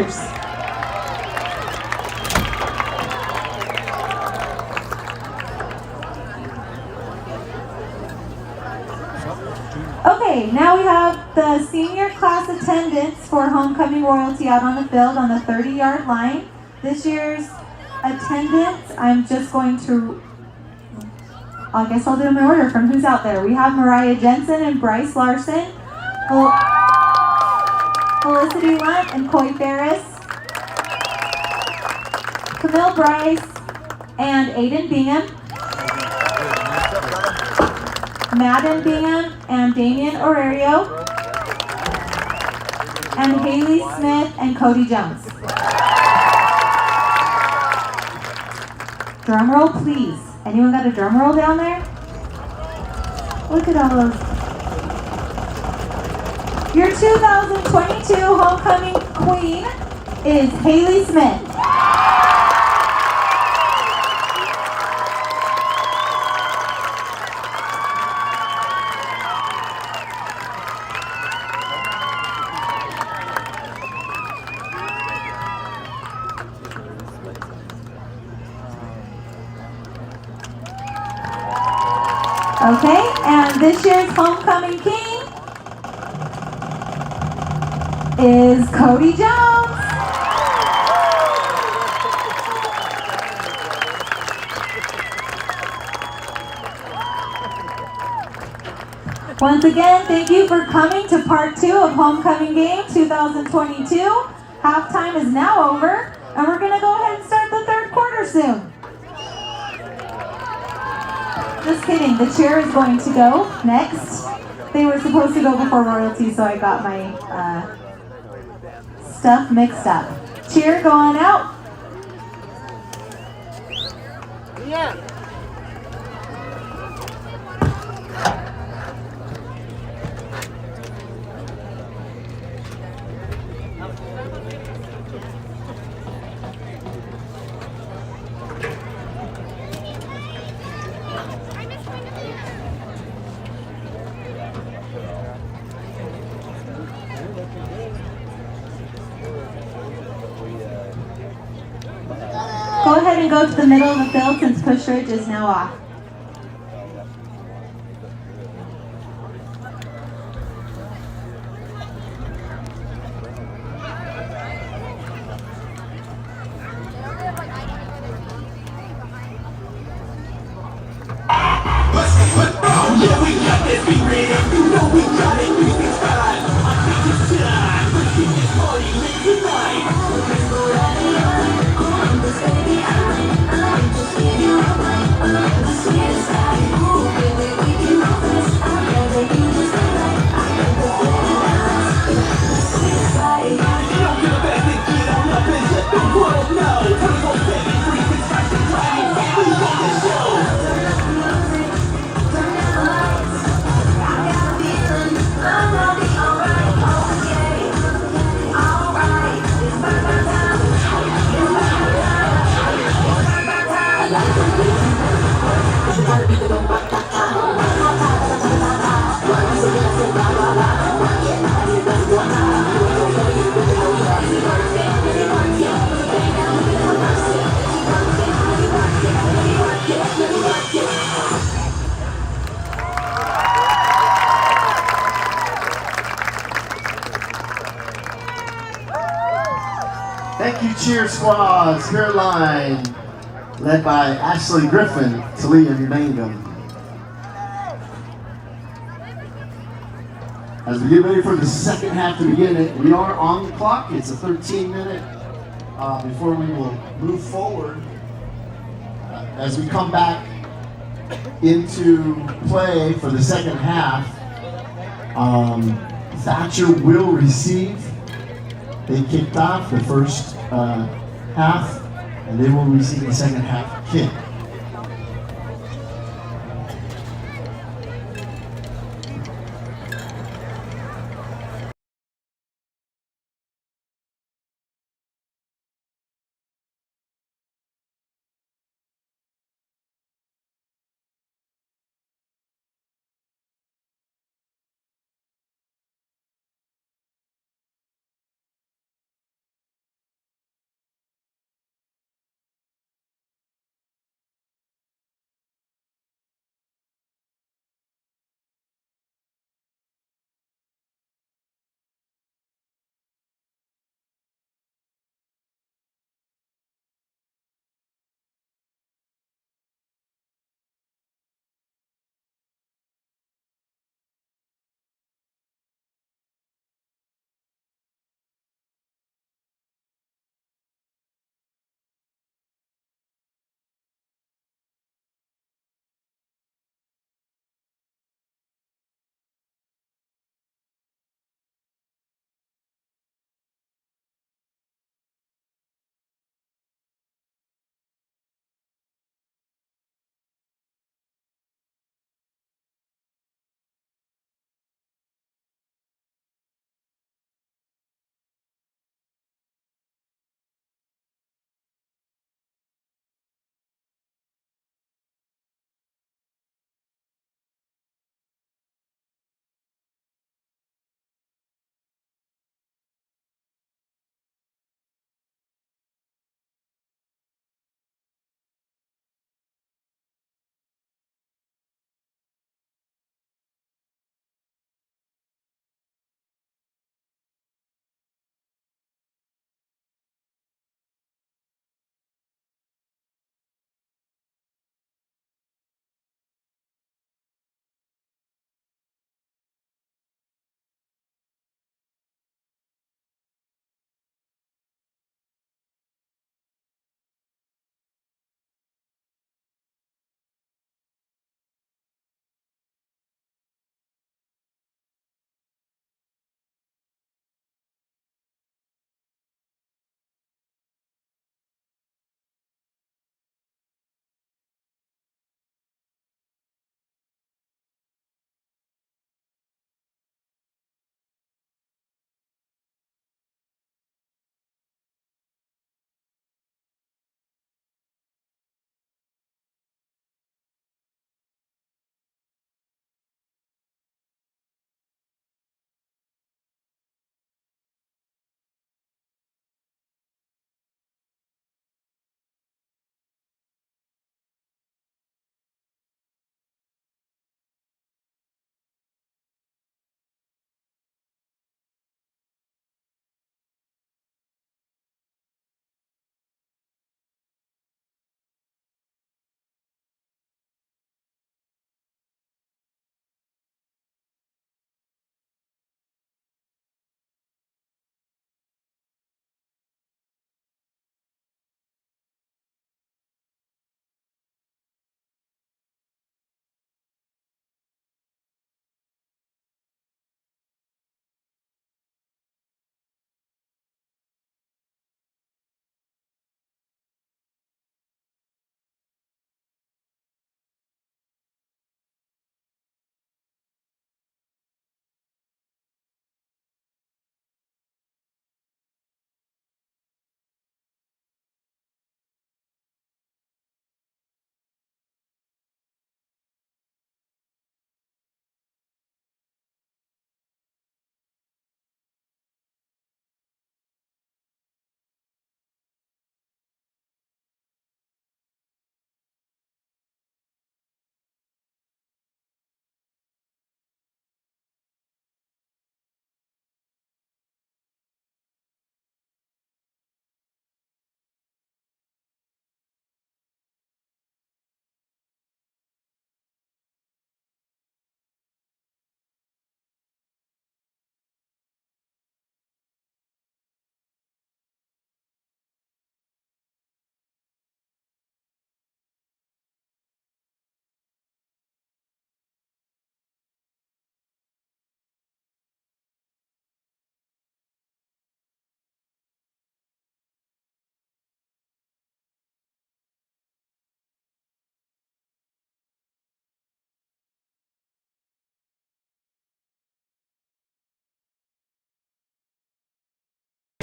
Cheers. Okay, now we have the senior class attendance for homecoming royalty out on the field on the 30-yard line. This year's attendance, I'm just going to, I guess I'll do them in order from who's out there. We have Mariah Jensen and Bryce Larson, Felicity Lunt and Coy Ferris, Camille Bryce and Aiden Bingham, Madden Bingham and Damian Orario, and Haley Smith and Cody Jones. Drum roll, please. Anyone got a drum roll down there? Look at all those. Your 2022 homecoming queen is Haley Smith. Okay, and this year's homecoming king is Cody Jones. Once again, thank you for coming to part 2 of Homecoming Game 2022. Halftime is now over, and we're going to go ahead and start the third quarter soon. Just kidding, the cheer is going to go next. They were supposed to go before royalty, so I got my stuff mixed up. Cheer, go on out. Yeah. Go ahead and go to the middle of the field since Pusch Ridge is now off. Thank you, cheer squads, here line, led by Ashley Griffin, Talia Mangum. As we get ready for the second half to begin, we are on the clock. It's a 13-minute before we will move forward. As we come back into play for the second half, Thatcher will receive. They kicked off the first half, and they will receive the second half kick.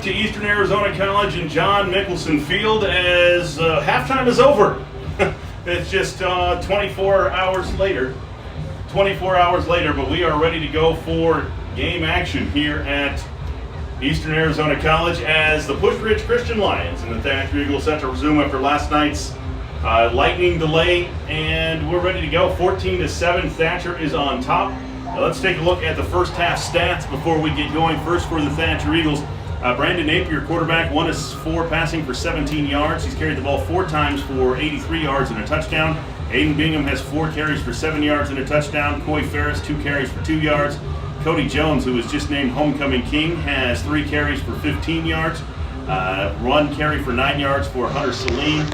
To Eastern Arizona College and John Mickelson Field as halftime is over. It's just 24 hours later, but we are ready to go for game action here at Eastern Arizona College as the Pusch Ridge Christian Lions and the Thatcher Eagles set to resume after last night's lightning delay, and we're ready to go. 14-7, Thatcher is on top. Now let's take a look at the first half stats before we get going. First for the Thatcher Eagles, Brandon Napier, quarterback, 1 of 4 passing for 17 yards. He's carried the ball 4 times for 83 yards and a touchdown. Aiden Bingham has 4 carries for 7 yards and a touchdown. Coy Ferris, 2 carries for 2 yards. Cody Jones, who was just named Homecoming King, has 3 carries for 15 yards. Run carry for 9 yards for Hunter Salim.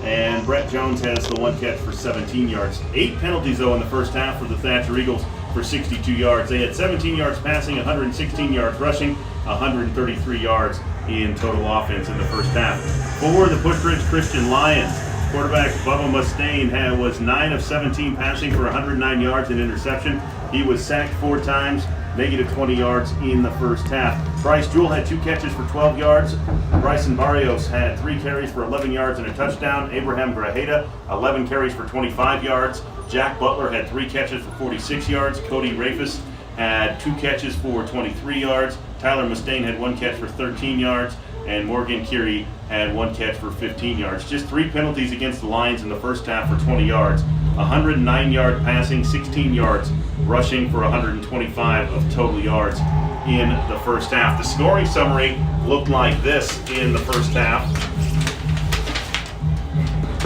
And Brett Jones has the 1 catch for 17 yards. 8 penalties, though, in the first half for the Thatcher Eagles for 62 yards. They had 17 yards passing, 116 yards rushing, 133 yards in total offense in the first half. For the Pusch Ridge Christian Lions, quarterback Bubba Mustaine was 9 of 17 passing for 109 yards and interception. He was sacked 4 times, negative 20 yards in the first half. Bryce Jewell had 2 catches for 12 yards. Bryson Barrios had 3 carries for 11 yards and a touchdown. Abraham Grajeda, 11 carries for 25 yards. Jack Butler had 3 catches for 46 yards. Cody Rafus had 2 catches for 23 yards. Tyler Mustaine had 1 catch for 13 yards. And Morgan Curie had 1 catch for 15 yards. Just 3 penalties against the Lions in the first half for 20 yards. 109 yard passing, 16 yards rushing for 125 of total yards in the first half. The scoring summary looked like this in the first half.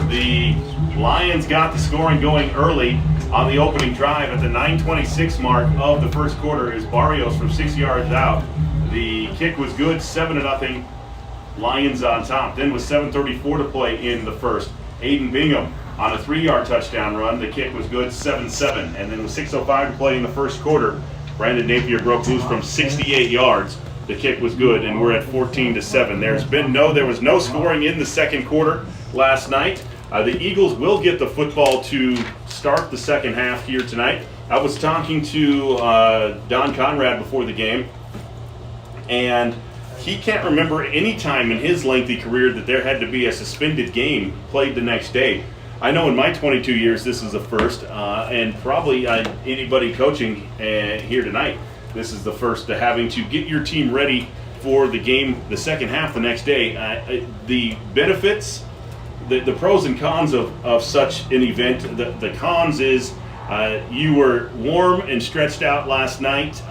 The Lions got the scoring going early on the opening drive at the 9:26 mark of the first quarter as Barrios from 6 yards out. The kick was good, 7-0, Lions on top. Then with 7:34 to play in the first, Aiden Bingham on a 3-yard touchdown run. The kick was good, 7-7. And then with 6:05 to play in the first quarter, Brandon Napier broke loose from 68 yards. The kick was good, and we're at 14-7. There was no scoring in the second quarter last night. The Eagles will get the football to start the second half here tonight. I was talking to Don Conrad before the game, and he can't remember any time in his lengthy career that there had to be a suspended game played the next day. I know in my 22 years this is the first, and probably anybody coaching here tonight, this is the first to having to get your team ready for the game, the second half the next day. The benefits, the pros and cons of such an event, the cons is you were warm and stretched out last night.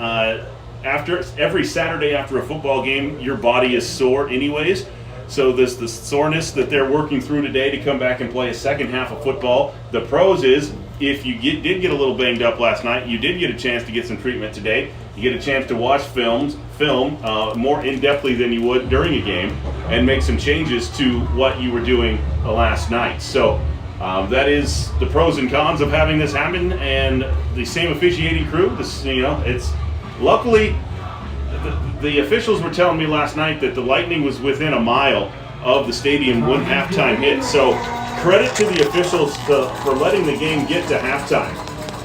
After every Saturday after a football game, your body is sore anyways. So the soreness that they're working through today to come back and play a second half of football. The pros is if you did get a little banged up last night, you did get a chance to get some treatment today. You get a chance to watch film more in-depthly than you would during a game and make some changes to what you were doing last night. So that is the pros and cons of having this happen, and the same officiating crew. It's luckily the officials were telling me last night that the Lightning was within a mile of the stadium when halftime hit. So credit to the officials for letting the game get to halftime,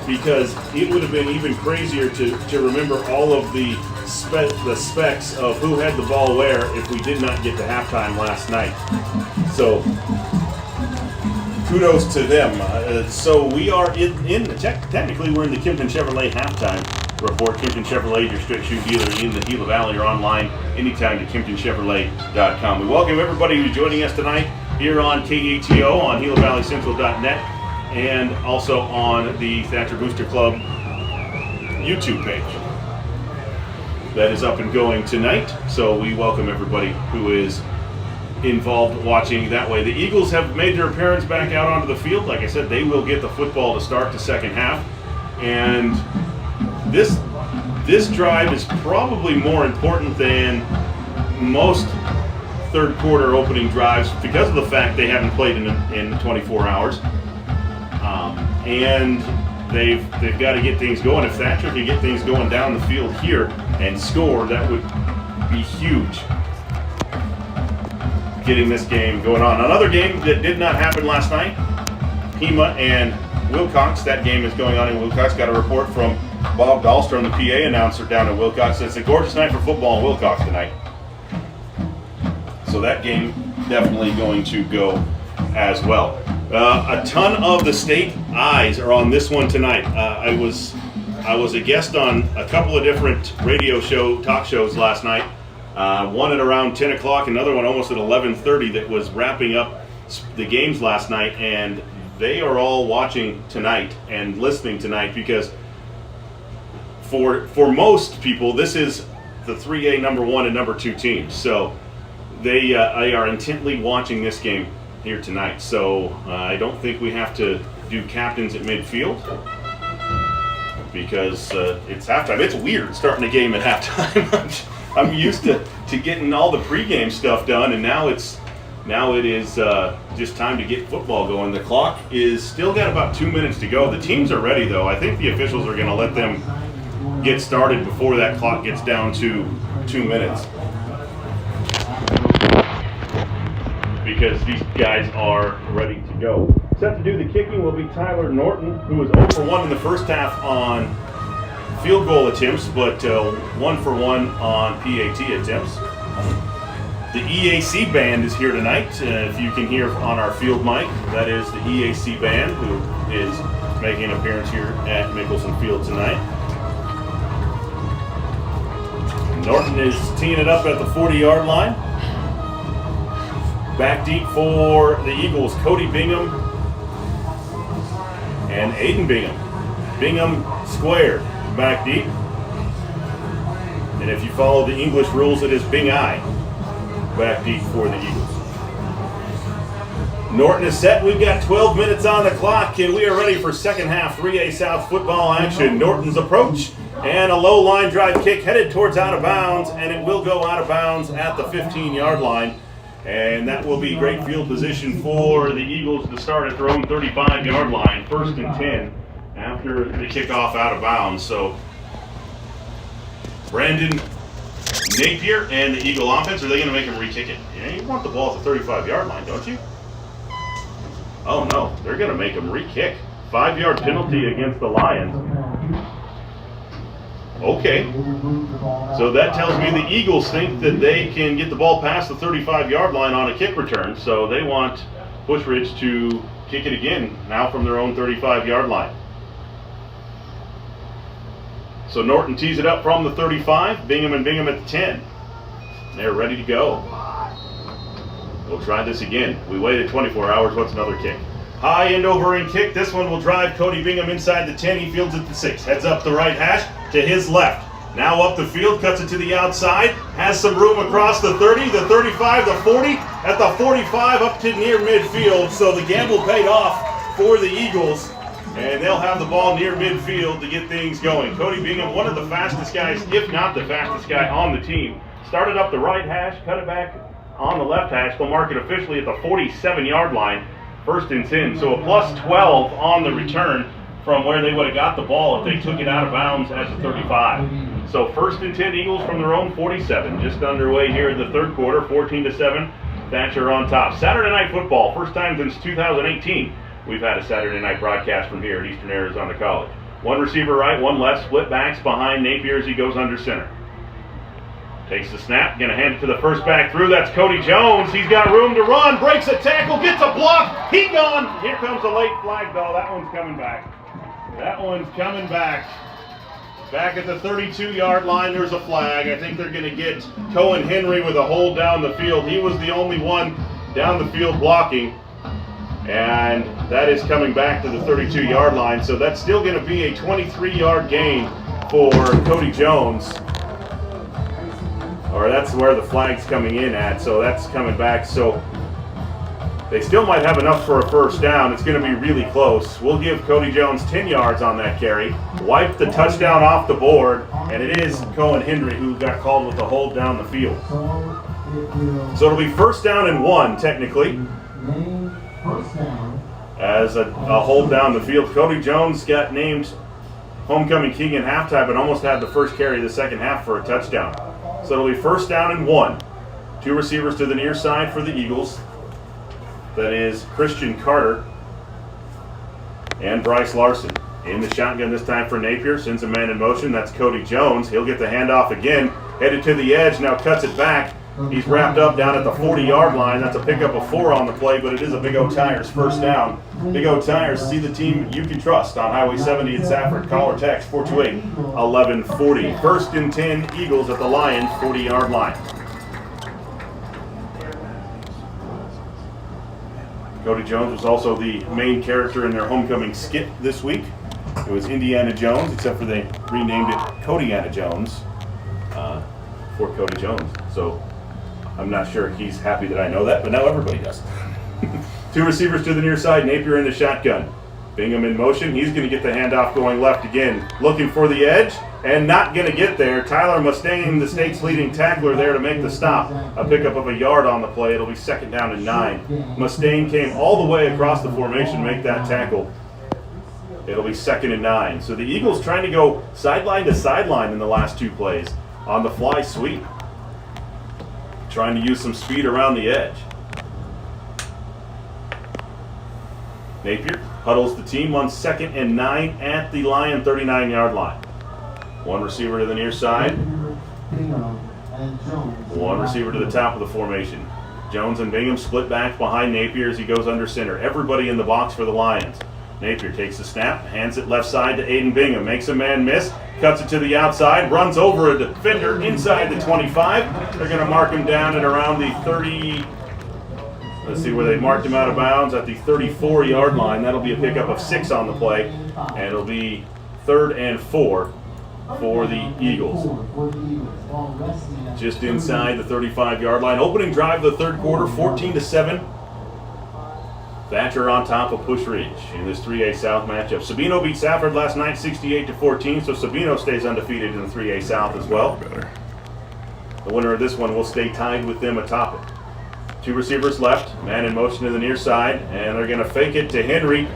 because it would have been even crazier to remember all of the specs of who had the ball where if we did not get to halftime last night. So kudos to them. So we are technically we're in the Kimpton Chevrolet halftime report. Kimpton Chevrolet, your straight shoe dealer in the Gila Valley, or online anytime to KimptonChevrolet.com. We welcome everybody who's joining us tonight here on KATO on GilaValleyCentral.net and also on the Thatcher Booster Club YouTube page. That is up and going tonight, so we welcome everybody who is involved watching that way. The Eagles have made their appearance back out onto the field. Like I said, they will get the football to start the second half, and this drive is probably more important than most third quarter opening drives because of the fact they haven't played in 24 hours, and they've got to get things going. If Thatcher can get things going down the field here and score, that would be huge. Getting this game going on. Another game that did not happen last night, Pima and Wilcox. That game is going on in Wilcox. Got a report from Bob Dahlstrom, the PA announcer down in Wilcox. It's a gorgeous night for football in Wilcox tonight. So that game definitely going to go as well. A ton of the state eyes are on this one tonight. I was a guest on a couple of different talk shows last night. One at around 10 o'clock, another one almost at 11:30 that was wrapping up the games last night, and they are all watching tonight and listening tonight because for most people, this is the 3A number 1 and number 2 teams. So they are intently watching this game here tonight. So I don't think we have to do captains at midfield because it's halftime. It's weird starting a game at halftime. I'm used to getting all the pregame stuff done, and now it is just time to get football going. The clock is still got about 2 minutes to go. The teams are ready, though. I think the officials are going to let them get started before that clock gets down to 2 minutes, because these guys are ready to go. Set to do the kicking will be Tyler Norton, who was 0 for 1 in the first half on field goal attempts, but 1 for 1 on PAT attempts. The EAC band is here tonight. If you can hear on our field mic, that is the EAC band who is making an appearance here at Mickelson Field tonight. Norton is teeing it up at the 40-yard line. Back deep for the Eagles, Cody Bingham and Aiden Bingham. Bingham squared, back deep. And if you follow the English rules, it is Bing-I, back deep for the Eagles. Norton is set. We've got 12 minutes on the clock, and we are ready for second half 3A South football action. Norton's approach and a low line drive kick headed towards out of bounds, and it will go out of bounds at the 15-yard line. And that will be great field position for the Eagles to start at their own 35-yard line, 1st and 10 after the kickoff out of bounds. So Brandon Napier and the Eagle offense, are they going to make him re-kick it? Yeah, you want the ball at the 35-yard line, don't you? Oh no, they're going to make him re-kick. 5-yard penalty against the Lions. Okay, so that tells me the Eagles think that they can get the ball past the 35-yard line on a kick return, so they want Pusch Ridge to kick it again, now from their own 35-yard line. So Norton tees it up from the 35, Bingham and Bingham at the 10. They're ready to go. We'll try this again. We waited 24 hours, what's another kick? High end over end kick. This one will drive Cody Bingham inside the 10. He fields at the 6. Heads up the right hash to his left. Now up the field, cuts it to the outside. Has some room across the 30, the 35, the 40. At the 45, up to near midfield. So the gamble paid off for the Eagles. And they'll have the ball near midfield to get things going. Cody Bingham, one of the fastest guys, if not the fastest guy on the team. Started up the right hash, cut it back on the left hash. They'll mark it officially at the 47-yard line. 1st and 10, so a plus 12 on the return from where they would have got the ball if they took it out of bounds at the 35. So 1st and 10 Eagles from their own 47, just underway here in the third quarter, 14-7, Thatcher on top. Saturday night football, first time since 2018 we've had a Saturday night broadcast from here at Eastern Arizona College. One receiver right, one left, split backs behind Napier as he goes under center. Takes the snap, gonna hand it to the first back through. That's Cody Jones. He's got room to run, breaks a tackle, gets a block. He gone. Here comes a late flag, though. That one's coming back. That one's coming back. Back at the 32-yard line, there's a flag. I think they're gonna get Cohen Henry with a hold down the field. He was the only one down the field blocking. And that is coming back to the 32-yard line. So that's still gonna be a 23-yard gain for Cody Jones. Or that's where the flag's coming in at, so that's coming back. So they still might have enough for a first down. It's going to be really close. We'll give Cody Jones 10 yards on that carry. Wipe the touchdown off the board, and it is Cohen Henry who got called with the hold down the field. So it'll be 1st down and 1, technically, as a hold down the field. Cody Jones got named homecoming king in halftime, but almost had the first carry of the second half for a touchdown. So it'll be 1st down and 1. 2 receivers to the near side for the Eagles. That is Christian Carter and Bryce Larson. In the shotgun this time for Napier. Sends a man in motion. That's Cody Jones. He'll get the handoff again. Headed to the edge. Now cuts it back He's wrapped up down at the 40-yard line. That's a pickup of 4 on the play, but it is a Big O Tires first down. Big O Tires, see the team you can trust on Highway 70 in Safford. Call or text 428-1140. First and 10, Eagles at the Lions 40-yard line. Cody Jones was also the main character in their homecoming skit this week. It was Indiana Jones, except for they renamed it Codyiana Jones for Cody Jones. So I'm not sure he's happy that I know that, but now everybody does. 2 receivers to the near side, Napier in the shotgun. Bingham in motion, he's going to get the handoff going left again. Looking for the edge, and not going to get there. Tyler Mustaine, the state's leading tackler, there to make the stop. A pickup of a yard on the play. It'll be 2nd down and 9. Mustaine came all the way across the formation to make that tackle. It'll be 2nd and 9. So the Eagles trying to go sideline to sideline in the last 2 plays on the fly sweep. Trying to use some speed around the edge. Napier huddles the team on 2nd and 9 at the Lion 39-yard line. 1 receiver to the near side. 1 receiver to the top of the formation. Jones and Bingham split back behind Napier as he goes under center. Everybody in the box for the Lions. Napier takes the snap, hands it left side to Aiden Bingham, makes a man miss, cuts it to the outside, runs over a defender inside the 25. They're going to mark him down at around the 30. Let's see where they marked him out of bounds at the 34-yard line. That'll be a pickup of 6 on the play, and it'll be 3rd and 4 for the Eagles. Just inside the 35-yard line. Opening drive of the 3rd quarter, 14-7. Thatcher on top of Pusch Ridge in this 3A South matchup. Sabino beat Safford last night 68-14, so Sabino stays undefeated in the 3A South as well. The winner of this one will stay tied with them atop it. 2 receivers left, man in motion to the near side, and they're going to fake it to Henry.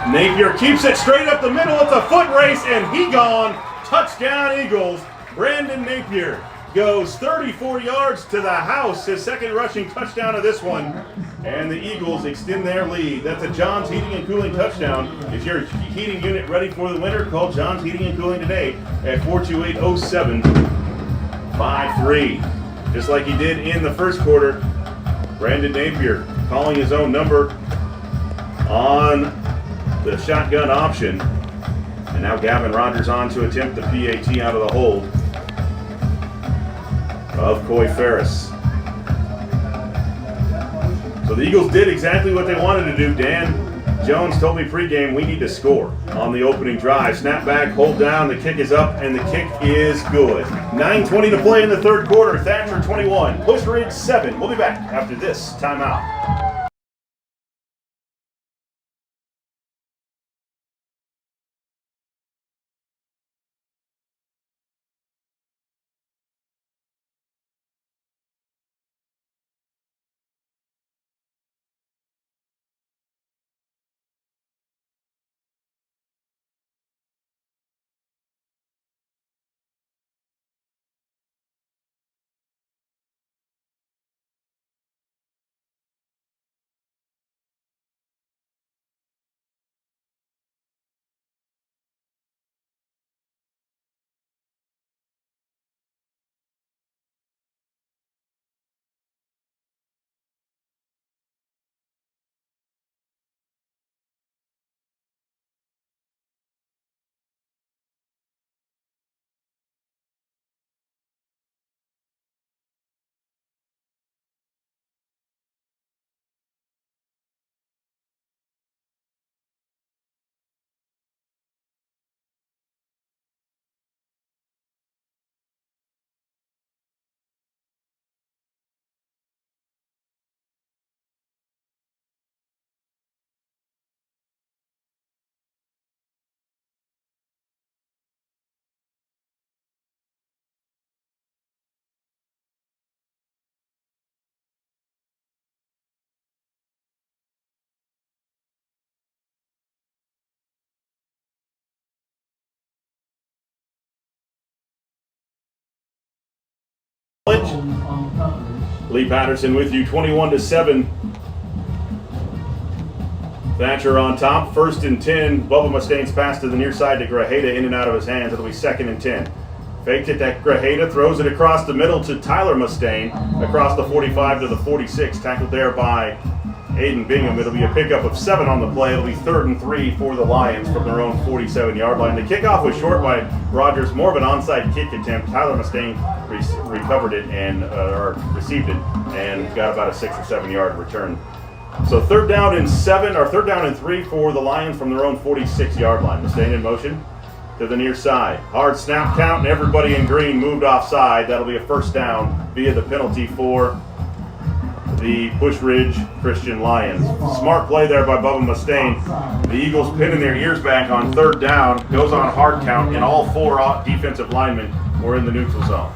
Napier keeps it straight up the middle. It's a foot race, and he gone. Touchdown Eagles. Brandon Napier goes 34 yards to the house, his 2nd rushing touchdown of this one, and the Eagles extend their lead. That's a John's Heating and Cooling touchdown. Is your heating unit ready for the winter? Call John's Heating and Cooling today at 428-0753. Just like he did in the 1st quarter, Brandon Napier calling his own number on the shotgun option. And now Gavin Rogers on to attempt the PAT out of the hold of Coy Ferris. So the Eagles did exactly what they wanted to do. Dan Jones told me pregame we need to score on the opening drive. Snap back, hold down, the kick is up, and the kick is good. 9:20 to play in the 3rd quarter. Thatcher 21, Pusch Ridge 7. We'll be back after this timeout. Lee Patterson with you, 21-7. Thatcher on top, 1st and 10. Bubba Mustaine's pass to the near side to Grajeda, in and out of his hands. It'll be 2nd and 10. Faked it to Grajeda, throws it across the middle to Tyler Mustaine, across the 45 to the 46, tackled there by Aiden Bingham. It'll be a pickup of 7 on the play. It'll be 3rd and 3 for the Lions from their own 47-yard line. The kickoff was short by Rogers, more of an onside kick attempt. Tyler Mustaine recovered it and or received it and got about a 6 or 7 yard return. So 3rd down and 7, or 3rd down and 3 for the Lions from their own 46-yard line. Mustaine in motion to the near side. Hard snap count, and everybody in green moved offside. That'll be a 1st down via the penalty for the Pusch Ridge Christian Lions. Smart play there by Bubba Mustaine. The Eagles pinning their ears back on 3rd down. Goes on hard count, and all 4 defensive linemen were in the neutral zone.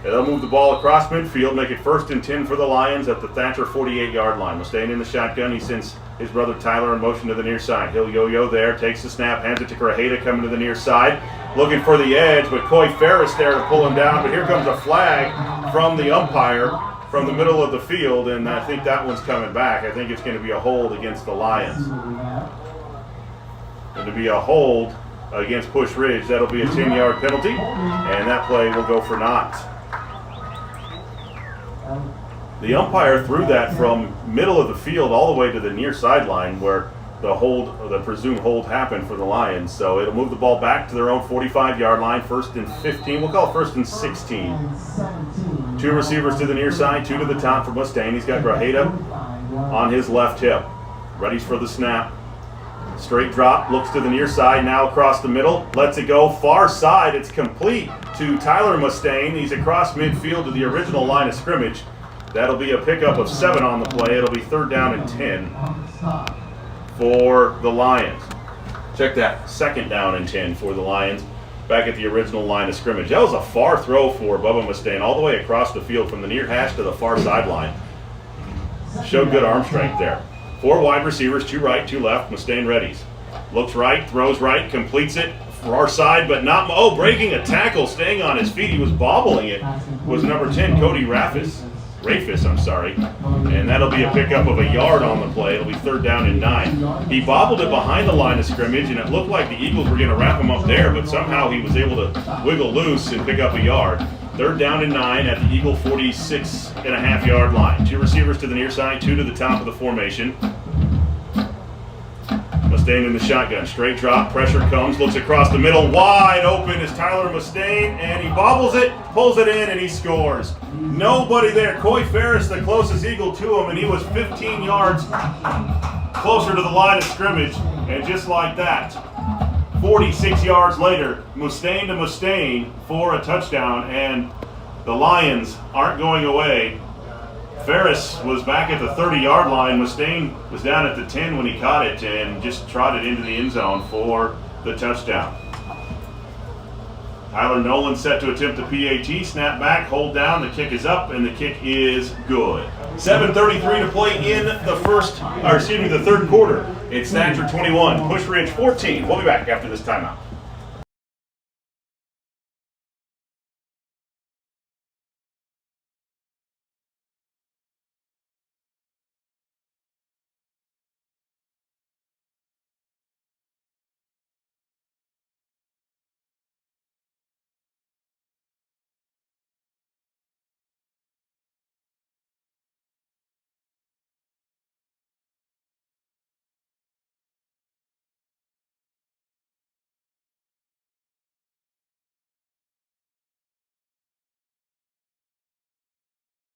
They'll move the ball across midfield, make it 1st and 10 for the Lions at the Thatcher 48-yard line. Mustaine in the shotgun. He sends his brother Tyler in motion to the near side. He'll yo-yo there, takes the snap, hands it to Grajeda coming to the near side. Looking for the edge, but Coy Ferris there to pull him down. But here comes a flag from the umpire from the middle of the field, and I think that one's coming back. I think it's going to be a hold against the Lions. Going to be a hold against Pusch Ridge. That'll be a 10-yard penalty, and that play will go for naught. The umpire threw that from middle of the field all the way to the near sideline where the hold, or the presumed hold, happened for the Lions. So it'll move the ball back to their own 45-yard line, 1st and 15. We'll call it 1st and 16. 2 receivers to the near side, 2 to the top for Mustaine. He's got Grajeda on his left hip. Readies for the snap. Straight drop, looks to the near side, now across the middle, lets it go, far side, it's complete to Tyler Mustaine. He's across midfield to the original line of scrimmage. That'll be a pickup of 7 on the play. It'll be 3rd down and 10 for the Lions. Check that, 2nd down and 10 for the Lions, back at the original line of scrimmage. That was a far throw for Bubba Mustaine, all the way across the field from the near hash to the far sideline. Showed good arm strength there. 4 wide receivers, 2 right, 2 left. Mustaine readies. Looks right, throws right, completes it. Far side, but not. Oh, breaking a tackle, staying on his feet. He was bobbling it. Was number 10, Cody Rafis, and that'll be a pickup of a yard on the play. It'll be 3rd down and 9. He bobbled it behind the line of scrimmage, and it looked like the Eagles were going to wrap him up there, but somehow he was able to wiggle loose and pick up a yard. 3rd down and 9 at the Eagle 46.5-yard line. 2 receivers to the near side, 2 to the top of the formation. Mustaine in the shotgun, straight drop, pressure comes, looks across the middle, wide open is Tyler Mustaine, and he bobbles it, pulls it in, and he scores. Nobody there. Coy Ferris, the closest Eagle to him, and he was 15 yards closer to the line of scrimmage, and just like that, 46 yards later, Mustaine to Mustaine for a touchdown, and the Lions aren't going away. Ferris was back at the 30-yard line. Mustaine was down at the 10 when he caught it and just trotted into the end zone for the touchdown. Tyler Nolan set to attempt the PAT. Snap back, hold down. The kick is up, and the kick is good. 7:33 to play in the third quarter. It's Thatcher 21, Pusch Ridge 14. We'll be back after this timeout.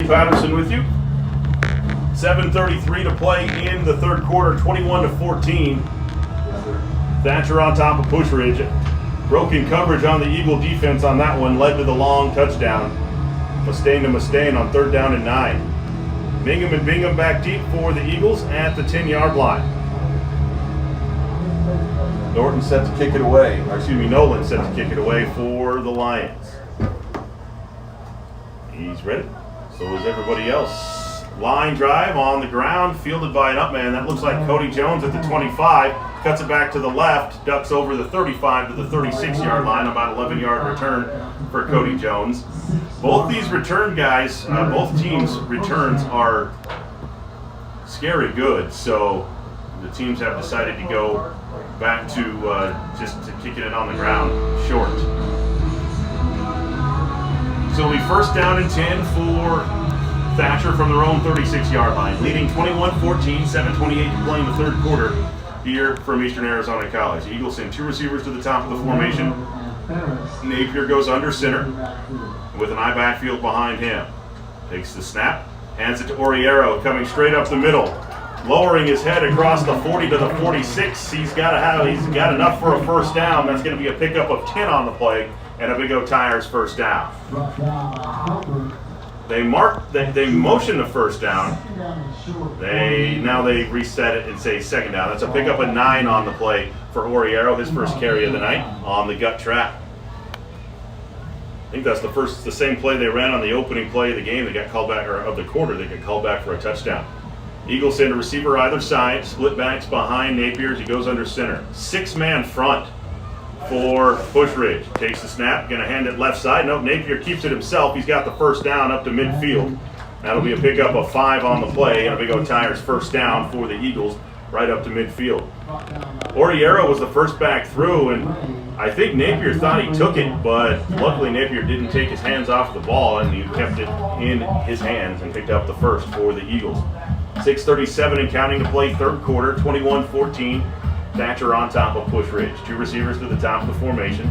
Patterson with you. 7:33 to play in the third quarter, 21-14. Thatcher on top of Pusch Ridge. Broken coverage on the Eagle defense on that one led to the long touchdown. Mustaine to Mustaine on 3rd down and 9. Bingham and Bingham back deep for the Eagles at the 10-yard line. Nolan set to kick it away for the Lions. He's ready. So is everybody else. Line drive on the ground, fielded by an up man. That looks like Cody Jones at the 25. Cuts it back to the left, ducks over the 35 to the 36-yard line. About 11-yard return for Cody Jones. Both these return guys, both teams' returns are scary good. So the teams have decided to go back to just to kicking it on the ground short. So it'll be first down and 10 for Thatcher from their own 36-yard line, leading 21-14, 7:28 to play in the third quarter here from Eastern Arizona College. The Eagles send two receivers to the top of the formation. Napier goes under center with an I backfield behind him. Takes the snap, hands it to Oriero, coming straight up the middle, lowering his head across the 40 to the 46. He's got enough for a first down. That's going to be a pickup of 10 on the play and a Big O Tires first down. They motion the first down. Now they reset it and say second down. That's a pickup of 9 on the play for Oriero, his first carry of the night on the gut trap. I think that's the same play they ran on the opening play of the game. They got called back, or of the quarter, they got called back for a touchdown. Eagles send a receiver either side, split backs behind Napier as he goes under center. 6-man front for Pusch Ridge. Takes the snap, gonna hand it left side. Nope, Napier keeps it himself. He's got the first down up to midfield. That'll be a pickup of 5 on the play and a Big O Tires first down for the Eagles right up to midfield. Oriero was the first back through, and I think Napier thought he took it, but luckily Napier didn't take his hands off the ball and he kept it in his hands and picked up the first for the Eagles. 6:37 and counting to play third quarter, 21-14. Thatcher on top of Pusch Ridge. Two receivers to the top of the formation.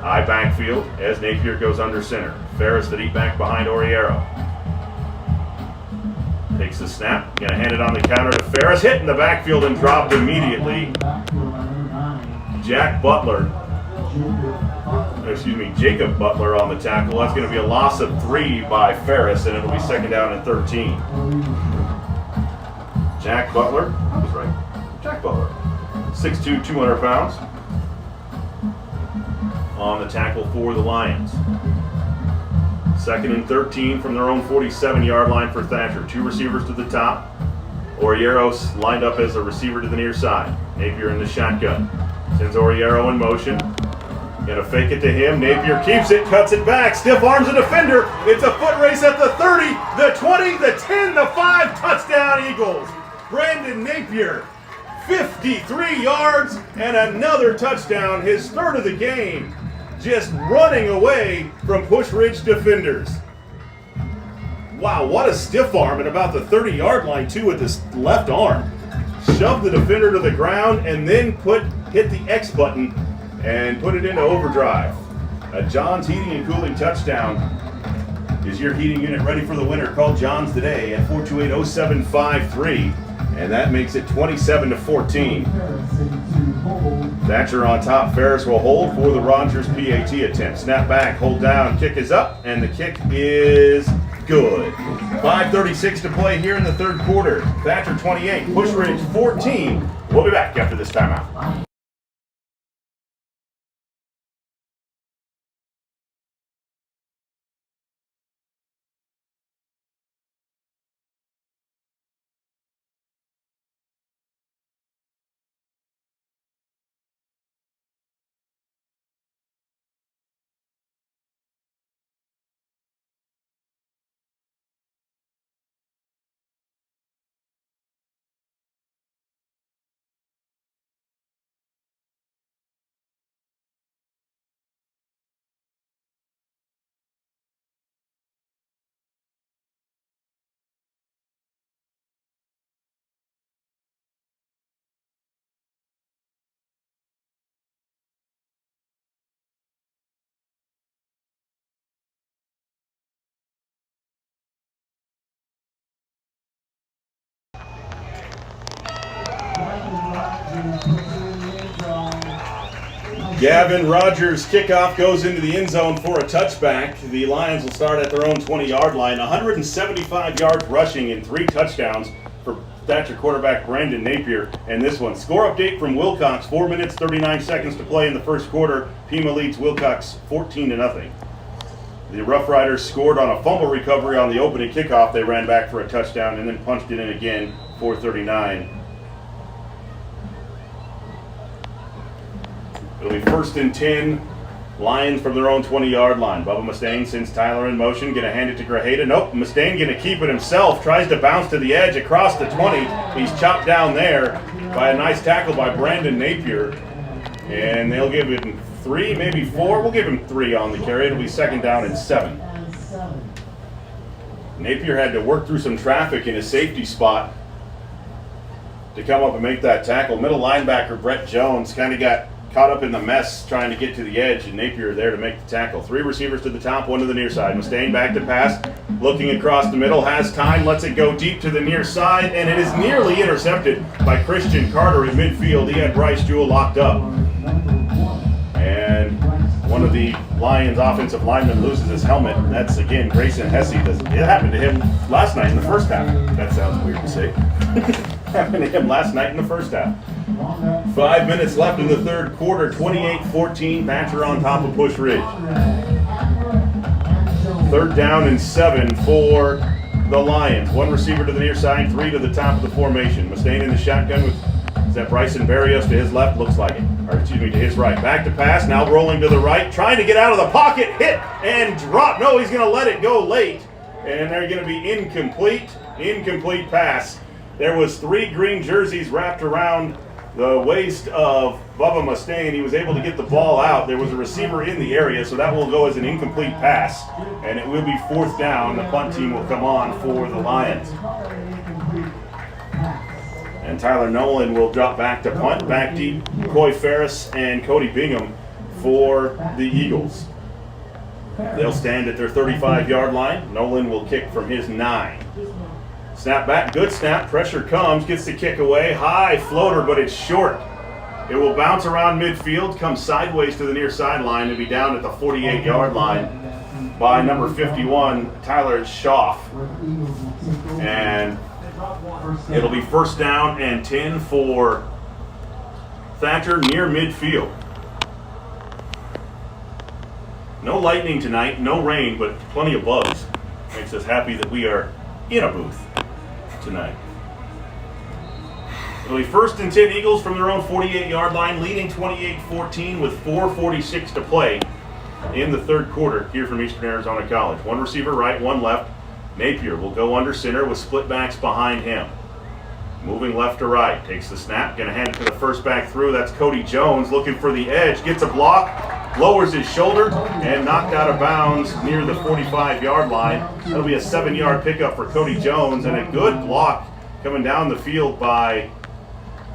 I backfield as Napier goes under center. Ferris the deep back behind Oriero. Takes the snap, gonna hand it on the counter to Ferris, hit in the backfield and dropped immediately. Jacob Butler on the tackle. That's gonna be a loss of 3 by Ferris, and it'll be second down and 13. Jack Butler, 6'2", 200 pounds, on the tackle for the Lions. Second and 13 from their own 47-yard line for Thatcher. Two receivers to the top. Oriero's lined up as a receiver to the near side. Napier in the shotgun. Sends Oriero in motion. Gonna fake it to him. Napier keeps it, cuts it back, stiff arms a defender. It's a foot race at the 30, the 20, the 10, the 5. Touchdown Eagles. Brandon Napier, 53 yards and another touchdown, his third of the game. Just running away from Pusch Ridge defenders. Wow, what a stiff arm at about the 30-yard line too with his left arm. Shoved the defender to the ground and then hit the X button and put it into overdrive. A John's Heating and Cooling touchdown. Is your heating unit ready for the winter? Call John's today at 428-0753, and that makes it 27-14. Thatcher on top. Ferris will hold for the Rogers PAT attempt. Snap back, hold down, kick is up, and the kick is good. 5:36 to play here in the third quarter. Thatcher 28, Pusch Ridge 14. We'll be back after this timeout. Gavin Rogers' kickoff goes into the end zone for a touchback. The Lions will start at their own 20-yard line. 175 yards rushing and 3 touchdowns for Thatcher quarterback Brandon Napier. And this one, score update from Wilcox. 4 minutes, 39 seconds to play in the first quarter. Pima leads Wilcox 14-0. The Rough Riders scored on a fumble recovery on the opening kickoff. They ran back for a touchdown and then punched it in again for 39. It'll be first and 10. Lions from their own 20-yard line. Bubba Mustaine sends Tyler in motion. Going to hand it to Grajeda. Nope, Mustaine going to keep it himself. Tries to bounce to the edge across the 20. He's chopped down there by a nice tackle by Brandon Napier. And they'll give him 3, maybe 4. We'll give him 3 on the carry. It'll be 2nd down and 7. Napier had to work through some traffic in his safety spot to come up and make that tackle. Middle linebacker Brett Jones kind of got caught up in the mess trying to get to the edge, and Napier there to make the tackle. 3 receivers to the top, 1 to the near side. Mustaine back to pass, looking across the middle, has time, lets it go deep to the near side, and it is nearly intercepted by Christian Carter in midfield. He had Bryce Jewell locked up. And one of the Lions offensive linemen loses his helmet. That's, again, Grayson Hesse. It happened to him last night in the first half. That sounds weird to say. Happened to him last night in the first half. 5 minutes left in the third quarter, 28-14, Thatcher on top of Pusch Ridge. 3rd down and 7 for the Lions. 1 receiver to the near side, 3 to the top of the formation. Mustaine in the shotgun with, is that Bryson Barrios to his left? Looks like it. Or excuse me, to his right. Back to pass, now rolling to the right, trying to get out of the pocket, hit and drop. No, he's going to let it go late. And they're going to be incomplete pass. There was 3 green jerseys wrapped around the waist of Bubba Mustaine. He was able to get the ball out. There was a receiver in the area, so that will go as an incomplete pass. And it will be 4th down. The punt team will come on for the Lions. And Tyler Nolan will drop back to punt, back deep. Coy Ferris and Cody Bingham for the Eagles. They'll stand at their 35-yard line. Nolan will kick from his 9. Snap back, good snap, pressure comes, gets the kick away, high floater, but it's short. It will bounce around midfield, come sideways to the near sideline, and be down at the 48-yard line by number 51, Tyler Schaff. And it'll be 1st down and 10 for Thatcher near midfield. No lightning tonight, no rain, but plenty of bugs. Makes us happy that we are in a booth tonight. It'll be 1st and 10 Eagles from their own 48-yard line, leading 28-14 with 4:46 to play in the third quarter here from Eastern Arizona College. 1 receiver right, 1 left. Napier will go under center with split backs behind him. Moving left to right, takes the snap, gonna hand it to the first back through. That's Cody Jones looking for the edge, gets a block, lowers his shoulder, and knocked out of bounds near the 45-yard line. That'll be a 7-yard pickup for Cody Jones, and a good block coming down the field by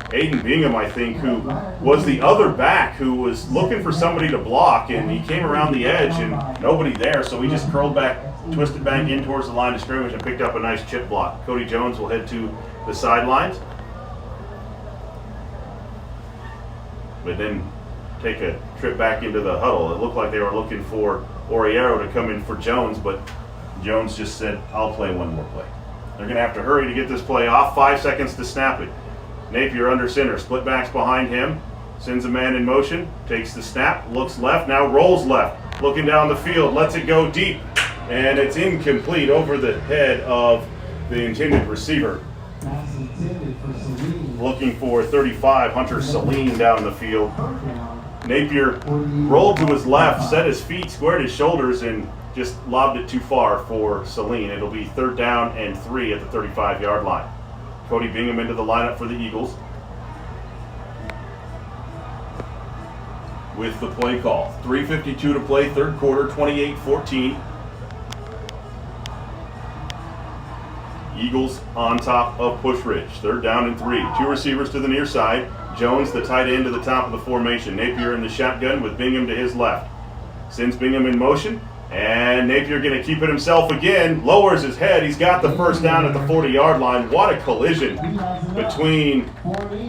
Aiden Bingham, I think, who was the other back who was looking for somebody to block, and he came around the edge and nobody there, so he just curled back, twisted back in towards the line of scrimmage and picked up a nice chip block. Cody Jones will head to the sidelines, but then take a trip back into the huddle. It looked like they were looking for Oriero to come in for Jones, but Jones just said, I'll play one more play. They're going to have to hurry to get this play off. 5 seconds to snap it. Napier under center, split backs behind him, sends a man in motion, takes the snap, looks left, now rolls left, looking down the field, lets it go deep, and it's incomplete over the head of the intended receiver. Looking for 35, Hunter Saline down the field. Napier rolled to his left, set his feet, squared his shoulders, and just lobbed it too far for Saline. It'll be 3rd down and 3 at the 35-yard line. Cody Bingham into the lineup for the Eagles with the play call. 3:52 to play, third quarter, 28-14. Eagles on top of Pusch Ridge. 3rd down and 3. 2 receivers to the near side. Jones, the tight end, to the top of the formation. Napier in the shotgun with Bingham to his left. Sends Bingham in motion, and Napier going to keep it himself again. Lowers his head. He's got the 1st down at the 40-yard line. What a collision between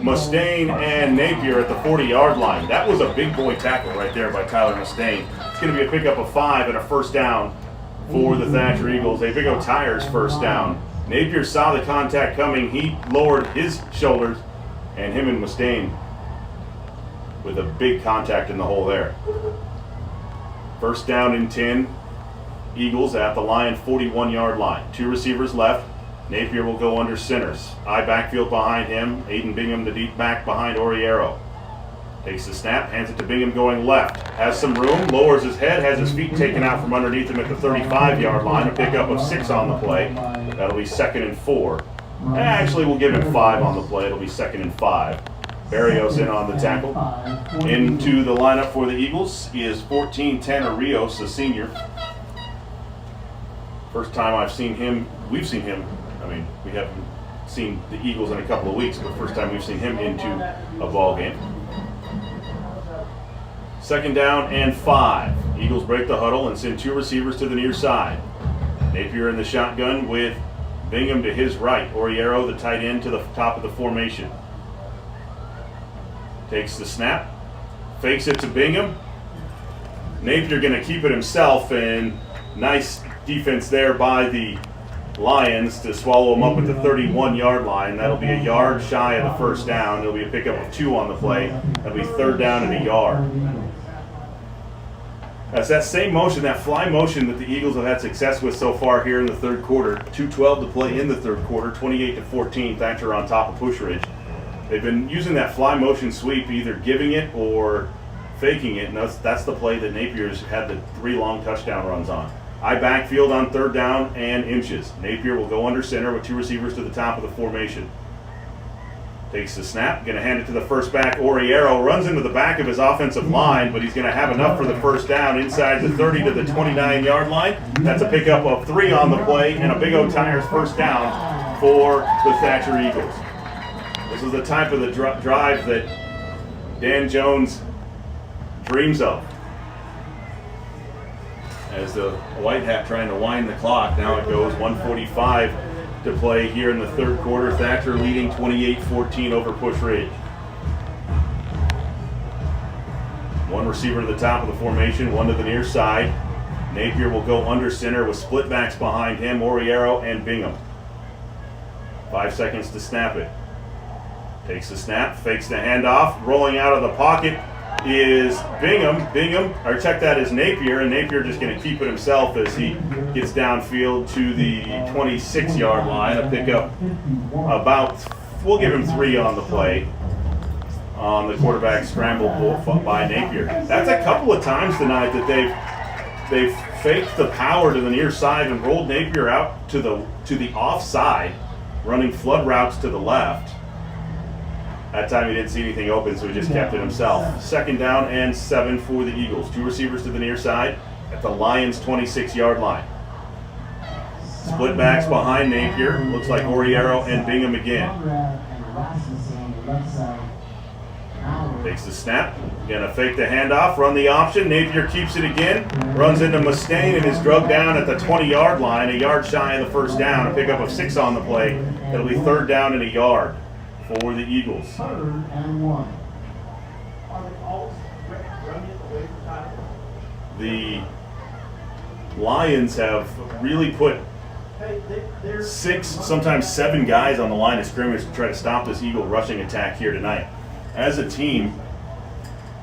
Mustaine and Napier at the 40-yard line. That was a big boy tackle right there by Tyler Mustaine. It's going to be a pickup of 5 and a 1st down for the Thatcher Eagles. A Big O Tires 1st down. Napier saw the contact coming. He lowered his shoulders, and him and Mustaine with a big contact in the hole there. 1st down and 10. Eagles at the Lion 41-yard line. 2 receivers left. Napier will go under centers. I backfield behind him. Aiden Bingham, the deep back behind Oriero. Takes the snap, hands it to Bingham going left. Has some room, lowers his head, has his feet taken out from underneath him at the 35-yard line. A pickup of 6 on the play. That'll be 2nd and 4. Actually, we'll give him 5 on the play. It'll be 2nd and 5. Barrios in on the tackle. Into the lineup for the Eagles is 14, Tanner Rios, a senior. First time we've seen him, I mean, we haven't seen the Eagles in a couple of weeks, but first time we've seen him into a ball game. Second down and 5. Eagles break the huddle and send 2 receivers to the near side. Napier in the shotgun with Bingham to his right. Oriero, the tight end, to the top of the formation. Takes the snap, fakes it to Bingham. Napier going to keep it himself, and nice defense there by the Lions to swallow him up at the 31-yard line. That'll be a yard shy of the first down. There'll be a pickup of 2 on the play. That'll be third down and a yard. That's that same motion, that fly motion that the Eagles have had success with so far here in the third quarter. 2:12 to play in the third quarter, 28-14. Thatcher on top of Pusch Ridge. They've been using that fly motion sweep, either giving it or faking it, and that's the play that Napier's had the 3 long touchdown runs on. I backfield on third down and inches. Napier will go under center with 2 receivers to the top of the formation. Takes the snap, going to hand it to the first back. Oriero runs into the back of his offensive line, but he's going to have enough for the first down inside the 30 to the 29-yard line. That's a pickup of 3 on the play and a Big O Tires first down for the Thatcher Eagles. This is the type of the drive that Dan Jones dreams of. As the White Hat trying to wind the clock, now it goes 1:45 to play here in the third quarter. Thatcher leading 28-14 over Pusch Ridge. 1 receiver to the top of the formation, 1 to the near side. Napier will go under center with split backs behind him, Oriero and Bingham. 5 seconds to snap it. Takes the snap, fakes the handoff. Rolling out of the pocket is Bingham. Or check that as Napier, and Napier just going to keep it himself as he gets downfield to the 26-yard line. A pickup about, we'll give him 3 on the play on the quarterback scramble by Napier. That's a couple of times tonight that they've faked the power to the near side and rolled Napier out to the offside, running flood routes to the left. That time he didn't see anything open, so he just kept it himself. Second down and 7 for the Eagles. 2 receivers to the near side at the Lions' 26-yard line. Split backs behind Napier. Looks like Oriero and Bingham again. Takes the snap. Gonna fake the handoff, run the option. Napier keeps it again. Runs into Mustaine and is drugged down at the 20-yard line. A yard shy of the first down. A pickup of 6 on the play. It'll be third down and a yard for the Eagles. Third and 1. The Lions have really put 6, sometimes 7 guys on the line of scrimmage to try to stop this Eagle rushing attack here tonight. As a team,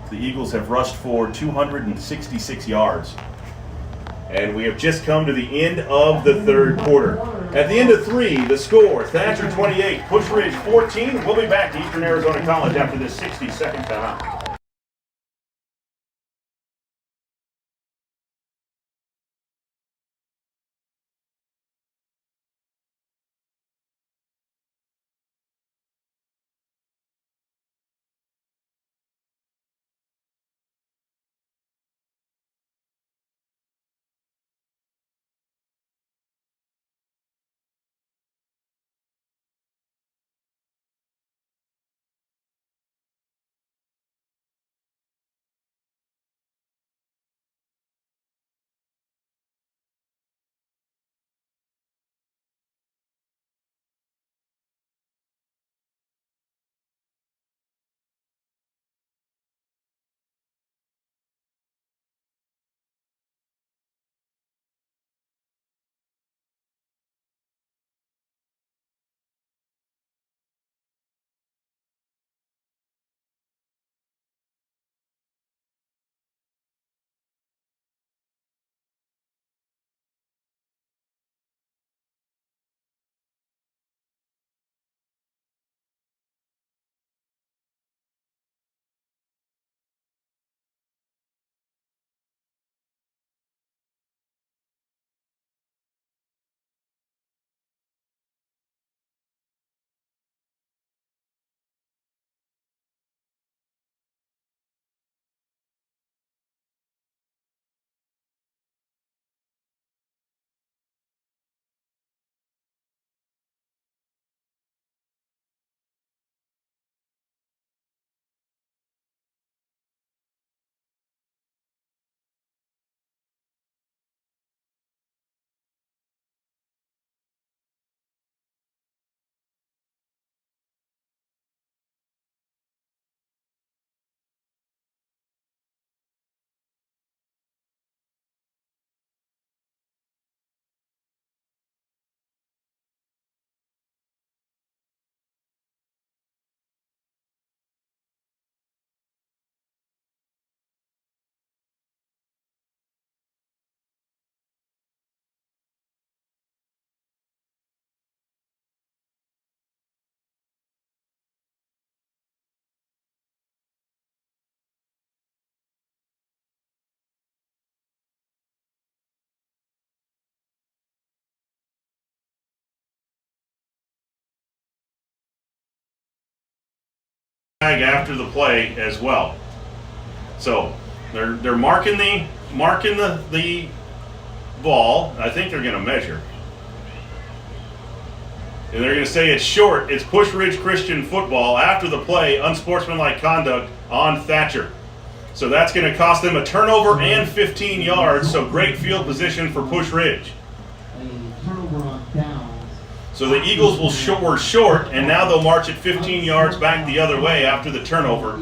the Eagles have rushed for 266 yards. And we have just come to the end of the third quarter. At the end of 3, the score, Thatcher 28, Pusch Ridge 14. We'll be back to Eastern Arizona College after this 60-second timeout. after the play as well. So they're marking the ball. I think they're going to measure. And they're going to say it's short. It's Pusch Ridge Christian football. After the play, unsportsmanlike conduct on Thatcher. So that's going to cost them a turnover and 15 yards. So great field position for Pusch Ridge. So the Eagles were short, and now they'll march it 15 yards back the other way after the turnover.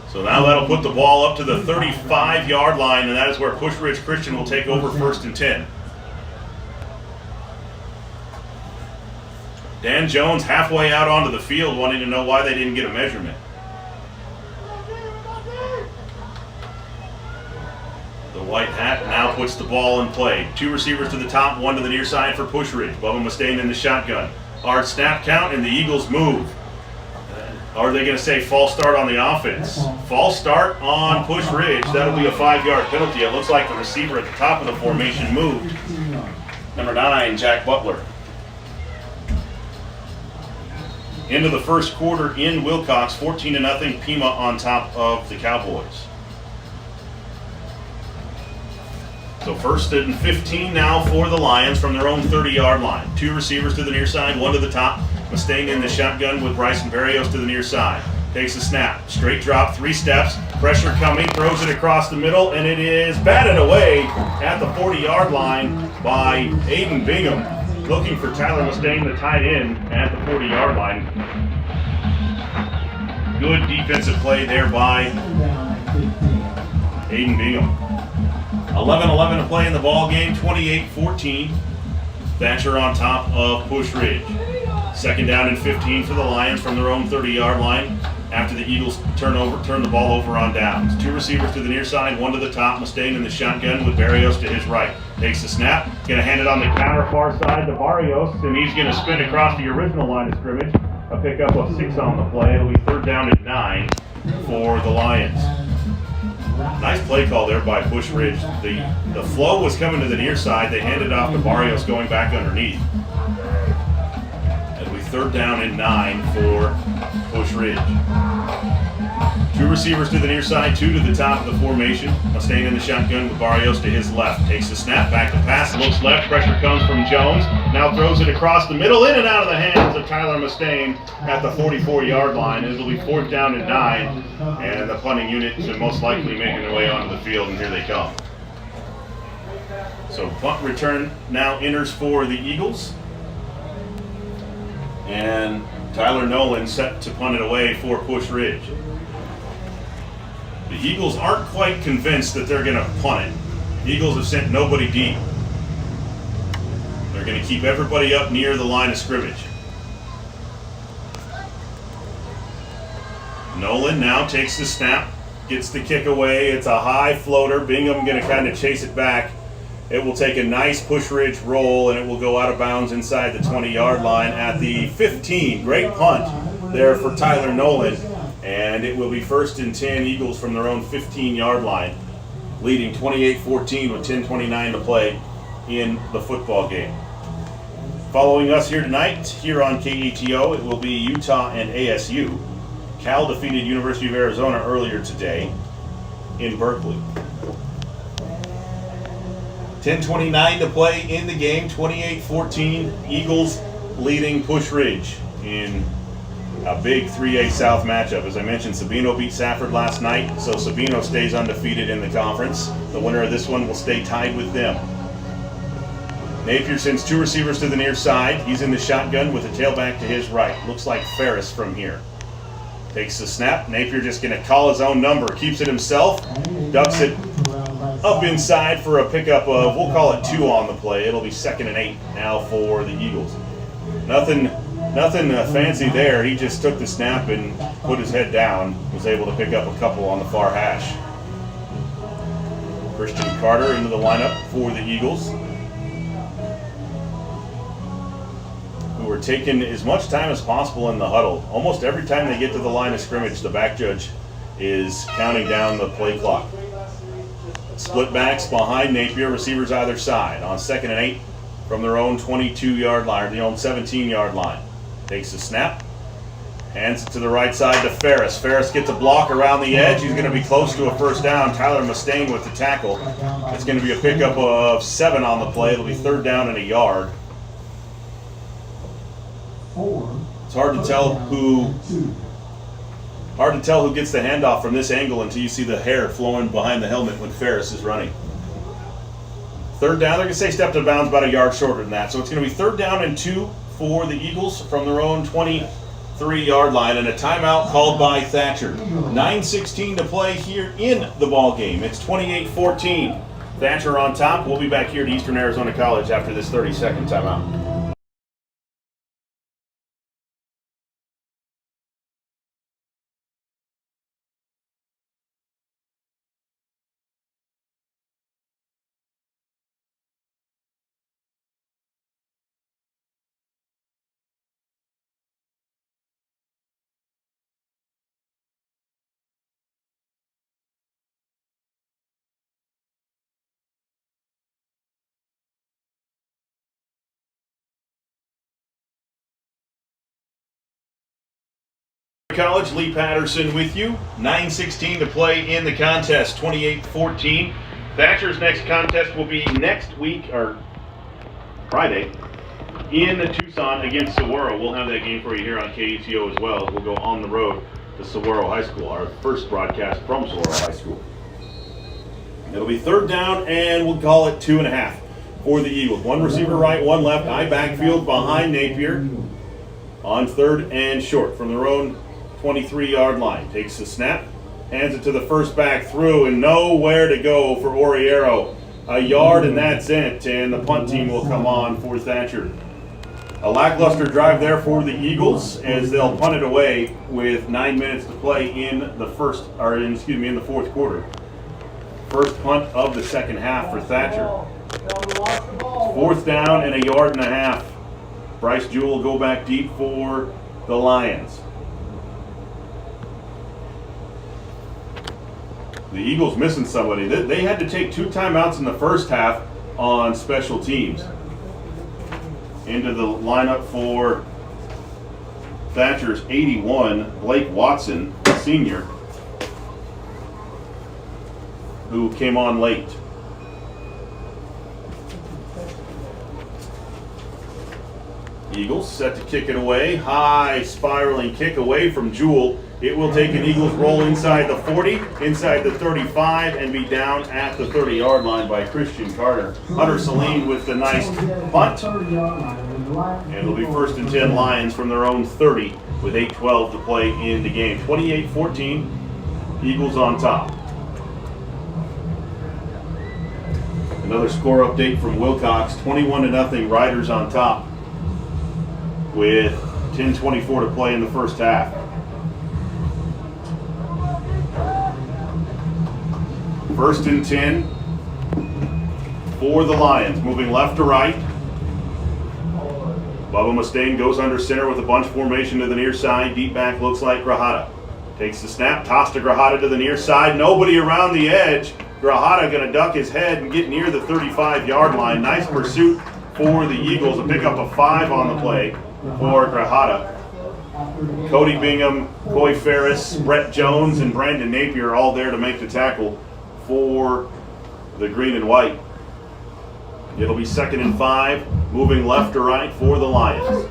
So now that'll put the ball up to the 35-yard line, and that is where Pusch Ridge Christian will take over 1st and 10. Dan Jones halfway out onto the field wanting to know why they didn't get a measurement. The white hat now puts the ball in play. 2 receivers to the top, 1 to the near side for Pusch Ridge. Bubba Mustaine in the shotgun. Hard snap count, and the Eagles move. Are they going to say false start on the offense? False start on Pusch Ridge. That'll be a 5-yard penalty. It looks like the receiver at the top of the formation moved. Number 9, Jack Butler. Into the first quarter in Wilcox, 14-0, Pima on top of the Cowboys. So 1st and 15 now for the Lions from their own 30-yard line. 2 receivers to the near side, 1 to the top. Mustaine in the shotgun with Bryson Berrios to the near side. Takes a snap, straight drop, 3 steps, pressure coming, throws it across the middle, and it is batted away at the 40-yard line by Aiden Bingham. Looking for Tyler Mustaine, the tight end, at the 40-yard line. Good defensive play there by Aiden Bingham. 11-11 to play in the ball game, 28-14. Thatcher on top of Pusch Ridge. 2nd down and 15 for the Lions from their own 30-yard line after the Eagles turn the ball over on downs. 2 receivers to the near side, 1 to the top. Mustaine in the shotgun with Berrios to his right. Takes the snap, going to hand it on the counter far side to Barrios, and he's going to spin across the original line of scrimmage. A pickup of 6 on the play. It'll be 3rd down and 9 for the Lions. Nice play call there by Pusch Ridge. The flow was coming to the near side. They handed off to Barrios going back underneath. It'll be 3rd down and 9 for Pusch Ridge. 2 receivers to the near side, 2 to the top of the formation. Mustaine in the shotgun with Barrios to his left. Takes the snap, back to pass, looks left, pressure comes from Jones. Now throws it across the middle, in and out of the hands of Tyler Mustaine at the 44-yard line. It'll be 4th down and 9, and the punting unit is most likely making their way onto the field, and here they come. So punt return now enters for the Eagles. And Tyler Nolan set to punt it away for Pusch Ridge. The Eagles aren't quite convinced that they're going to punt it. The Eagles have sent nobody deep. They're going to keep everybody up near the line of scrimmage. Nolan now takes the snap, gets the kick away. It's a high floater. Bingham going to kind of chase it back. It will take a nice Pusch Ridge roll, and it will go out of bounds inside the 20-yard line at the 15. Great punt there for Tyler Nolan. And it will be 1st and 10, Eagles from their own 15-yard line, leading 28-14 with 10:29 to play in the football game. Following us here tonight, here on KATO, it will be Utah and ASU. Cal defeated University of Arizona earlier today in Berkeley. 10:29 to play in the game, 28-14, Eagles leading Pusch Ridge in a big 3A South matchup. As I mentioned, Sabino beat Safford last night, so Sabino stays undefeated in the conference. The winner of this one will stay tied with them. Napier sends 2 receivers to the near side. He's in the shotgun with a tailback to his right. Looks like Ferris from here. Takes the snap. Napier just going to call his own number. Keeps it himself. Ducks it up inside for a pickup of, we'll call it 2 on the play. It'll be 2nd and 8 now for the Eagles. Nothing fancy there. He just took the snap and put his head down. Was able to pick up a couple on the far hash. Christian Carter into the lineup for the Eagles, who are taking as much time as possible in the huddle. Almost every time they get to the line of scrimmage, the back judge is counting down the play clock. Split backs behind Napier, receivers either side. On 2nd and 8 from their own 22-yard line, or their own 17-yard line. Takes the snap, hands it to the right side to Ferris. Ferris gets a block around the edge. He's going to be close to a first down. Tyler Mustaine with the tackle. It's going to be a pickup of 7 on the play. It'll be 3rd down and a yard. It's hard to tell who gets the handoff from this angle until you see the hair flowing behind the helmet when Ferris is running. 3rd down, they're going to say step to bounds about a yard shorter than that. So it's going to be 3rd down and 2 for the Eagles from their own 23-yard line, and a timeout called by Thatcher. 9:16 to play here in the ball game. It's 28-14. Thatcher on top. We'll be back here at Eastern Arizona College after this 30-second timeout. College, Lee Patterson with you. 9:16 to play in the contest, 28-14. Thatcher's next contest will be next week, or Friday, in Tucson against Saguaro. We'll have that game for you here on KUTO as well. We'll go on the road to Saguaro High School, our first broadcast from Saguaro High School. It'll be 3rd down, and we'll call it 2.5 for the Eagles. 1 receiver right, 1 left, I backfield behind Napier on 3rd and short from their own 23-yard line. Takes the snap, hands it to the first back through, and nowhere to go for Oriero. A yard and that's it, and the punt team will come on for Thatcher. A lackluster drive there for the Eagles as they'll punt it away with 9 minutes to play in the in the fourth quarter. First punt of the second half for Thatcher. 4th down and a yard and a half. Bryce Jewell will go back deep for the Lions. The Eagles missing somebody. They had to take 2 timeouts in the first half on special teams. Into the lineup for Thatcher's 81, Blake Watson, senior, who came on late. Eagles set to kick it away. High spiraling kick away from Jewell. It will take an Eagles roll inside the 40, inside the 35, and be down at the 30-yard line by Christian Carter. Hunter Saline with the nice punt. And it'll be 1st and 10 Lions from their own 30 with 8:12 to play in the game. 28-14, Eagles on top. Another score update from Wilcox, 21-0, Riders on top with 10:24 to play in the first half. First and 10 for the Lions, moving left to right. Bubba Mustaine goes under center with a bunch formation to the near side. Deep back looks like Grajada. Takes the snap, toss to Grajada to the near side. Nobody around the edge. Grajada going to duck his head and get near the 35-yard line. Nice pursuit for the Eagles. A pickup of 5 on the play for Grajada. Cody Bingham, Coy Ferris, Brett Jones, and Brandon Napier all there to make the tackle for the green and white. It'll be 2nd and 5, moving left to right for the Lions.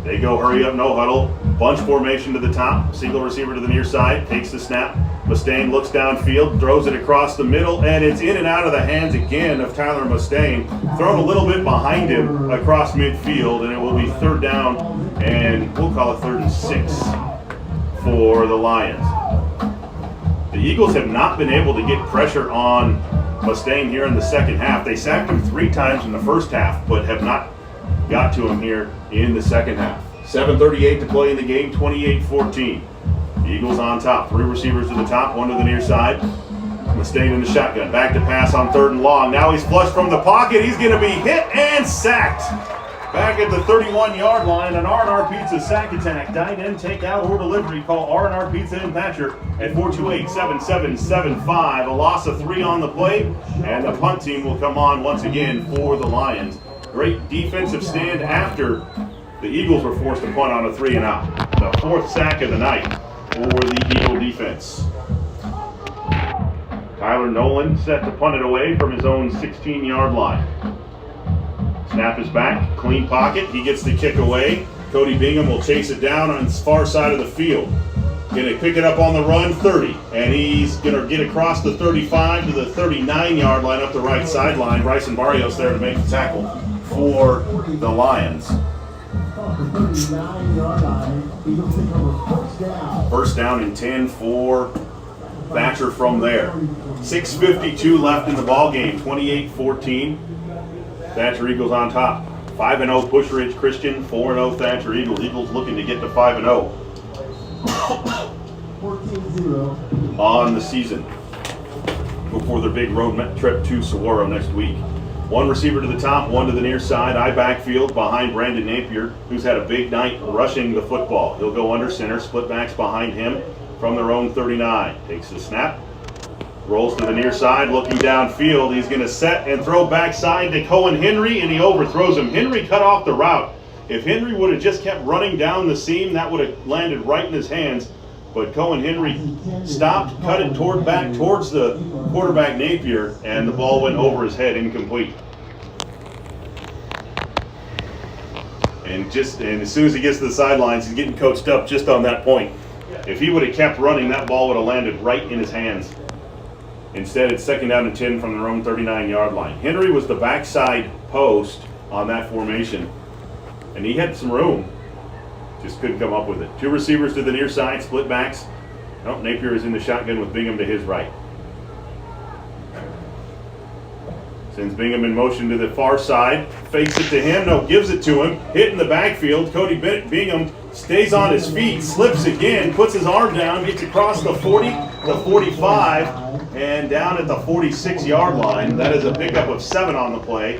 They go hurry up, no huddle. Bunch formation to the top. Single receiver to the near side. Takes the snap. Mustaine looks downfield, throws it across the middle, and it's in and out of the hands again of Tyler Mustaine. Thrown a little bit behind him across midfield, and it will be 3rd down, and we'll call it 3rd and 6 for the Lions. The Eagles have not been able to get pressure on Mustaine here in the second half. They sacked him 3 times in the first half, but have not got to him here in the second half. 7:38 to play in the game, 28-14. The Eagles on top. 3 receivers to the top, 1 to the near side. Mustaine in the shotgun. Back to pass on 3rd and long. Now he's flushed from the pocket. He's going to be hit and sacked. Back at the 31-yard line, an R&R Pizza sack attack. Dine-in, take-out, or delivery. Call R&R Pizza in Thatcher at 428-7775. A loss of 3 on the play, and the punt team will come on once again for the Lions. great defensive stand after the Eagles were forced to punt on a 3 and out. The 4th sack of the night for the Eagle defense. Tyler Nolan set to punt it away from his own 16-yard line. Snap is back, clean pocket. He gets the kick away. Cody Bingham will chase it down on his far side of the field. Gonna pick it up on the run, 30. And he's gonna get across the 35 to the 39-yard line up the right sideline. Bryson Barrios there to make the tackle for the Lions. First down and 10 for Thatcher from there. 6:52 left in the ball game, 28-14. Thatcher Eagles on top. 5-0 Pusch Ridge Christian, 4-0 Thatcher Eagles. Eagles looking to get to 5-0 on the season before their big road trip to Saguaro next week. One receiver to the top, one to the near side. I backfield behind Brandon Napier, who's had a big night rushing the football. He'll go under center, split backs behind him from their own 39. Takes the snap, rolls to the near side, looking downfield. He's going to set and throw backside to Cohen Henry, and he overthrows him. Henry cut off the route. If Henry would have just kept running down the seam, that would have landed right in his hands. But Cohen Henry stopped, cut it back towards the quarterback Napier, and the ball went over his head, incomplete. And as soon as he gets to the sidelines, he's getting coached up just on that point. If he would have kept running, that ball would have landed right in his hands. Instead, it's 2nd down and 10 from their own 39-yard line. Henry was the backside post on that formation, and he had some room. Just couldn't come up with it. 2 receivers to the near side, split backs. Oh, Napier is in the shotgun with Bingham to his right. Sends Bingham in motion to the far side. Fakes it to him. No, gives it to him. Hit in the backfield. Cody Bingham stays on his feet, slips again, puts his arm down, gets across the 40, the 45, and down at the 46-yard line. That is a pickup of 7 on the play.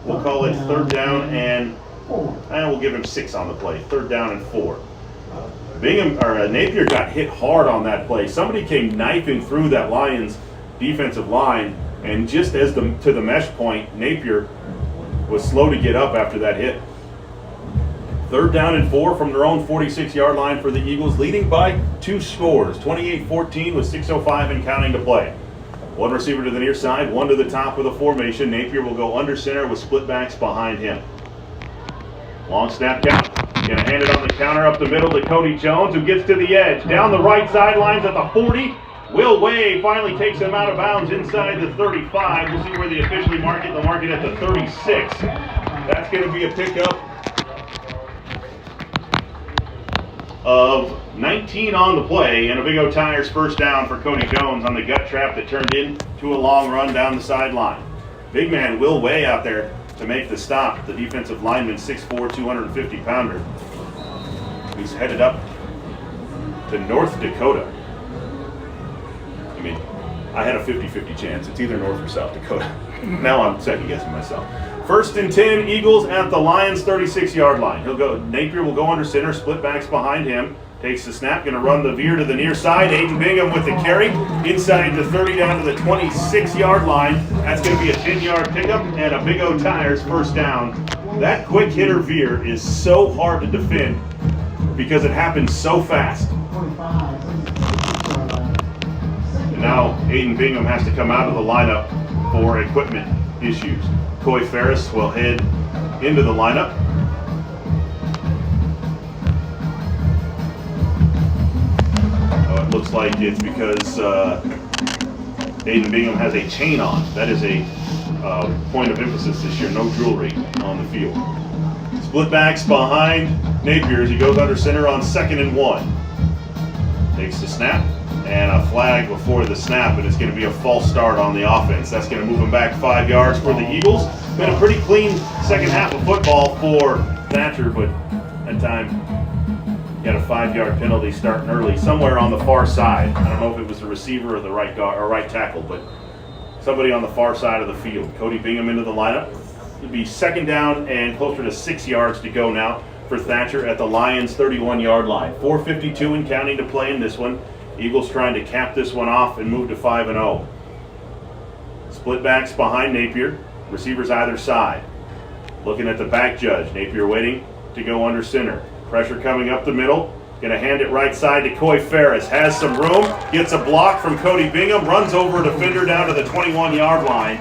We'll call it 3rd down and we'll give him 6 on the play. 3rd down and 4. Napier got hit hard on that play. Somebody came knifing through that Lions defensive line, and just as to the mesh point, Napier was slow to get up after that hit. 3rd down and 4 from their own 46-yard line for the Eagles, leading by 2 scores, 28-14 with 6:05 and counting to play. 1 receiver to the near side, 1 to the top of the formation. Napier will go under center with split backs behind him. Long snap count. Gonna hand it on the counter up the middle to Cody Jones, who gets to the edge. Down the right sidelines at the 40. Will Way finally takes him out of bounds inside the 35. We'll see where they officially mark it. They'll mark it at the 36. That's going to be a pickup of 19 on the play, and a Big O Tires first down for Cody Jones on the gut trap that turned into a long run down the sideline. Big man Will Way out there to make the stop. The defensive lineman, 6'4", 250-pounder, who's headed up to North Dakota. I mean, I had a 50-50 chance. It's either North or South Dakota. Now I'm second-guessing myself. 1st and 10, Eagles at the Lions' 36-yard line. Napier will go under center, split backs behind him. Takes the snap, going to run the veer to the near side. Aiden Bingham with the carry. Inside the 30 down to the 26-yard line. That's going to be a 10-yard pickup and a Big O Tires first down. That quick hitter veer is so hard to defend because it happens so fast. And now Aiden Bingham has to come out of the lineup for equipment issues. Coy Ferris will head into the lineup. It looks like it's because Aiden Bingham has a chain on. That is a point of emphasis this year. No jewelry on the field. Split backs behind Napier as he goes under center on 2nd and 1. Takes the snap and a flag before the snap, and it's going to be a false start on the offense. That's going to move him back 5 yards for the Eagles. Been a pretty clean second half of football for Thatcher, but that time got a 5-yard penalty starting early somewhere on the far side. I don't know if it was the receiver or the right guard or right tackle, but somebody on the far side of the field. Cody Bingham into the lineup. It'll be 2nd down and closer to 6 yards to go now for Thatcher at the Lions' 31-yard line. 4:52 and counting to play in this one. Eagles trying to cap this one off and move to 5-0. Split backs behind Napier. Receivers either side. Looking at the back judge. Napier waiting to go under center. Pressure coming up the middle. Going to hand it right side to Coy Ferris. Has some room. Gets a block from Cody Bingham. Runs over a defender down to the 21-yard line.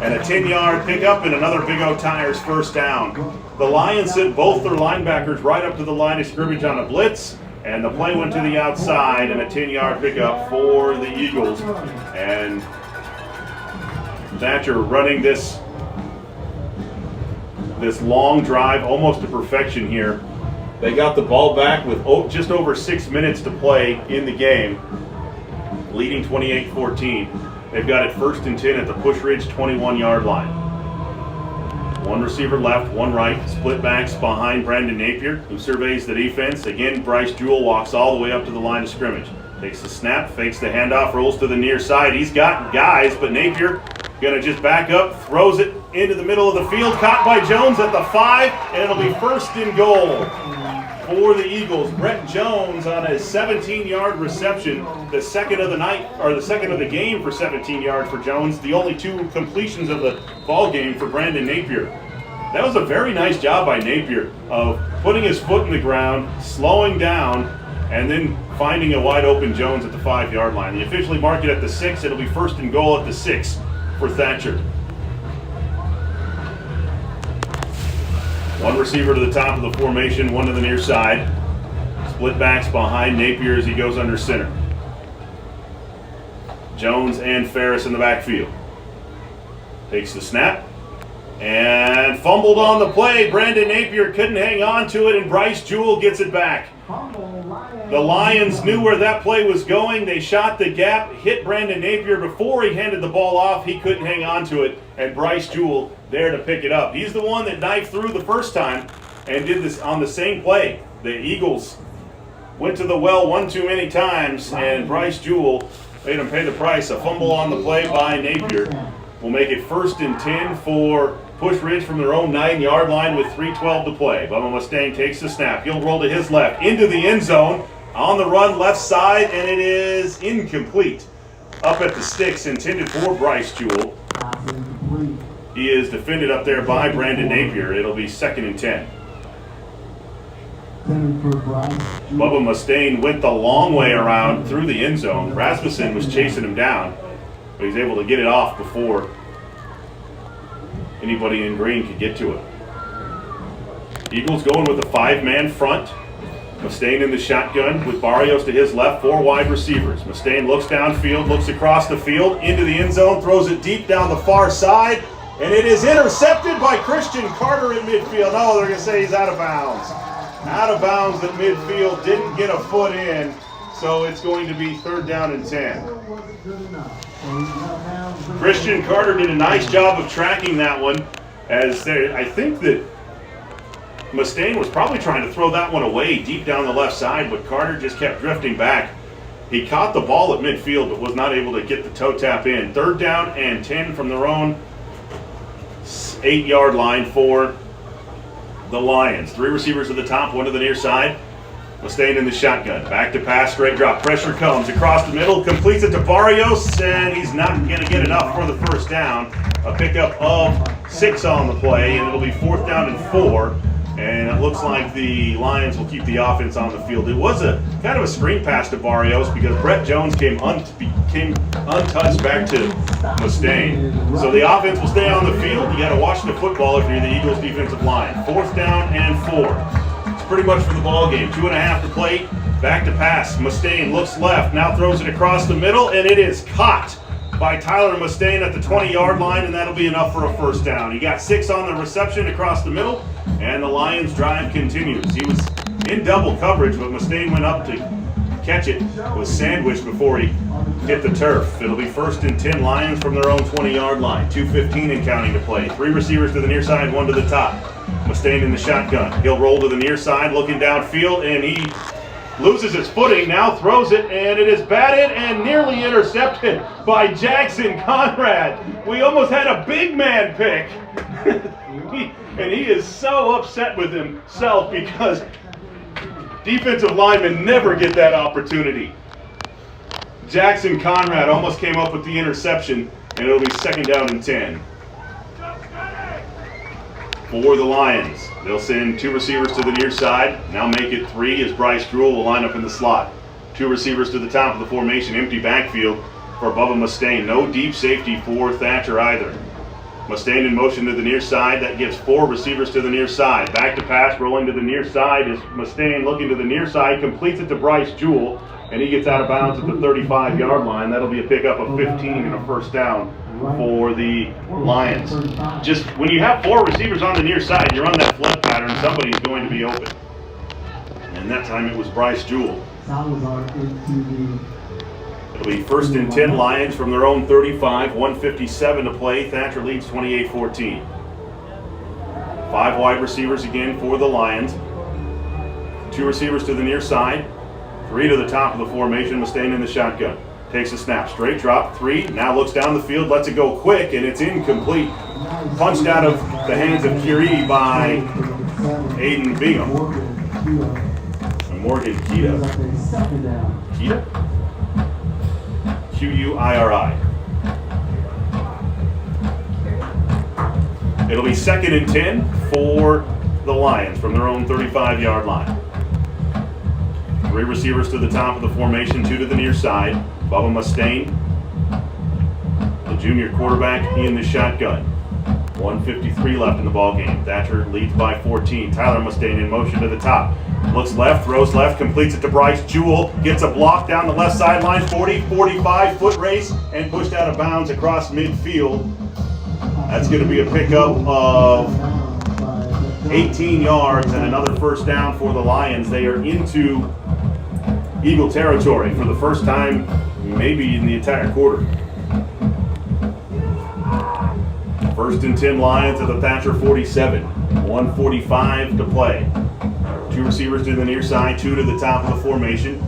And a 10-yard pickup and another Big O Tires first down. The Lions sent both their linebackers right up to the line of scrimmage on a blitz. And the play went to the outside and a 10-yard pickup for the Eagles. And Thatcher running this long drive almost to perfection here. They got the ball back with just over 6 minutes to play in the game, leading 28-14. They've got it 1st and 10 at the Pusch Ridge 21-yard line. One receiver left, one right, split backs behind Brandon Napier, who surveys the defense. Again, Bryce Jewell walks all the way up to the line of scrimmage. Takes the snap, fakes the handoff, rolls to the near side. He's got guys, but Napier going to just back up, throws it into the middle of the field, caught by Jones at the 5, and it'll be 1st and goal for the Eagles. Brett Jones on a 17-yard reception, the second of the night, or the second of the game for 17 yards for Jones, the only 2 completions of the ball game for Brandon Napier. That was a very nice job by Napier of putting his foot in the ground, slowing down, and then finding a wide open Jones at the 5-yard line. They officially mark it at the 6. It'll be 1st and goal at the 6 for Thatcher. One receiver to the top of the formation, one to the near side. Split backs behind Napier as he goes under center. Jones and Ferris in the backfield. Takes the snap and fumbled on the play. Brandon Napier couldn't hang on to it, and Bryce Jewell gets it back. The Lions knew where that play was going. They shot the gap, hit Brandon Napier before he handed the ball off. He couldn't hang on to it, and Bryce Jewell there to pick it up. He's the one that knifed through the first time and did this on the same play. The Eagles went to the well one too many times, and Bryce Jewell made him pay the price. A fumble on the play by Napier will make it 1st and 10 for Pusch Ridge from their own 9-yard line with 3:12 to play. Bubba Mustang takes the snap. He'll roll to his left into the end zone. On the run, left side, and it is incomplete. Up at the sticks, intended for Bryce Jewell. He is defended up there by Brandon Napier. It'll be 2nd and 10. Bubba Mustaine went the long way around through the end zone. Rasmussen was chasing him down, but he's able to get it off before anybody in green could get to it. Eagles going with a 5-man front. Mustaine in the shotgun with Barrios to his left, 4 wide receivers. Mustaine looks downfield, looks across the field, into the end zone, throws it deep down the far side, and it is intercepted by Christian Carter in midfield. Oh, they're going to say he's out of bounds. Out of bounds at midfield, didn't get a foot in, so it's going to be 3rd down and 10. Christian Carter did a nice job of tracking that one, as I think that Mustaine was probably trying to throw that one away deep down the left side, but Carter just kept drifting back. He caught the ball at midfield, but was not able to get the toe tap in. 3rd down and 10 from their own 8-yard line for the Lions. 3 receivers to the top, 1 to the near side. Mustaine in the shotgun. Back to pass, straight drop. Pressure comes across the middle, completes it to Barrios, and he's not going to get enough for the first down. A pickup of 6 on the play, and it'll be 4th down and 4. And it looks like the Lions will keep the offense on the field. It was a kind of a screen pass to Barrios because Brett Jones came untouched back to Mustaine. So the offense will stay on the field. You got to watch the football if you're the Eagles defensive line. 4th down and 4. It's pretty much for the ball game. 2.5 to play. Back to pass. Mustaine looks left. Now throws it across the middle, and it is caught by Tyler Mustaine at the 20-yard line, and that'll be enough for a first down. He got 6 on the reception across the middle, and the Lions' drive continues. He was in double coverage, but Mustaine went up to catch it, was sandwiched before he hit the turf. It'll be 1st and 10 Lions from their own 20-yard line. 2:15 and counting to play. 3 receivers to the near side, 1 to the top. Mustaine in the shotgun. He'll roll to the near side, looking downfield, and he loses his footing, now throws it, and it is batted and nearly intercepted by Jackson Conrad. We almost had a big man pick. And he is so upset with himself because defensive linemen never get that opportunity. Jackson Conrad almost came up with the interception, and it'll be 2nd down and 10. for the Lions. They'll send 2 receivers to the near side. Now make it 3 as Bryce Jewell will line up in the slot. 2 receivers to the top of the formation. Empty backfield for Bubba Mustaine. No deep safety for Thatcher either. Mustaine in motion to the near side. That gives 4 receivers to the near side. Back to pass, rolling to the near side is Mustaine looking to the near side. Completes it to Bryce Jewell, and he gets out of bounds at the 35-yard line. That'll be a pickup of 15 and a first down for the Lions. Just when you have 4 receivers on the near side, you run that flood pattern, somebody's going to be open. And that time it was Bryce Jewell. It'll be 1st and 10 Lions from their own 35, 1:57 to play. Thatcher leads 28-14. 5 wide receivers again for the Lions. 2 receivers to the near side, 3 to the top of the formation. Mustaine in the shotgun. Takes a snap, straight drop, 3, now looks down the field, lets it go quick, and it's incomplete. Punched out of the hands of Curie by Aiden Bingham. And Morgan Kita. Kita? Q-U-I-R-I. It'll be 2nd and 10 for the Lions from their own 35-yard line. 3 receivers to the top of the formation, 2 to the near side. Bubba Mustaine, the junior quarterback, in the shotgun. 1:53 left in the ball game. Thatcher leads by 14. Tyler Mustaine in motion to the top. Looks left, throws left, completes it to Bryce Jewell. Gets a block down the left sideline. 40, 45, foot race, and pushed out of bounds across midfield. That's going to be a pickup of 18 yards and another first down for the Lions. They are into Eagle territory for the first time maybe in the entire quarter. 1st and 10 Lions at the Thatcher 47. 1:45 to play. 2 receivers to the near side, 2 to the top of the formation.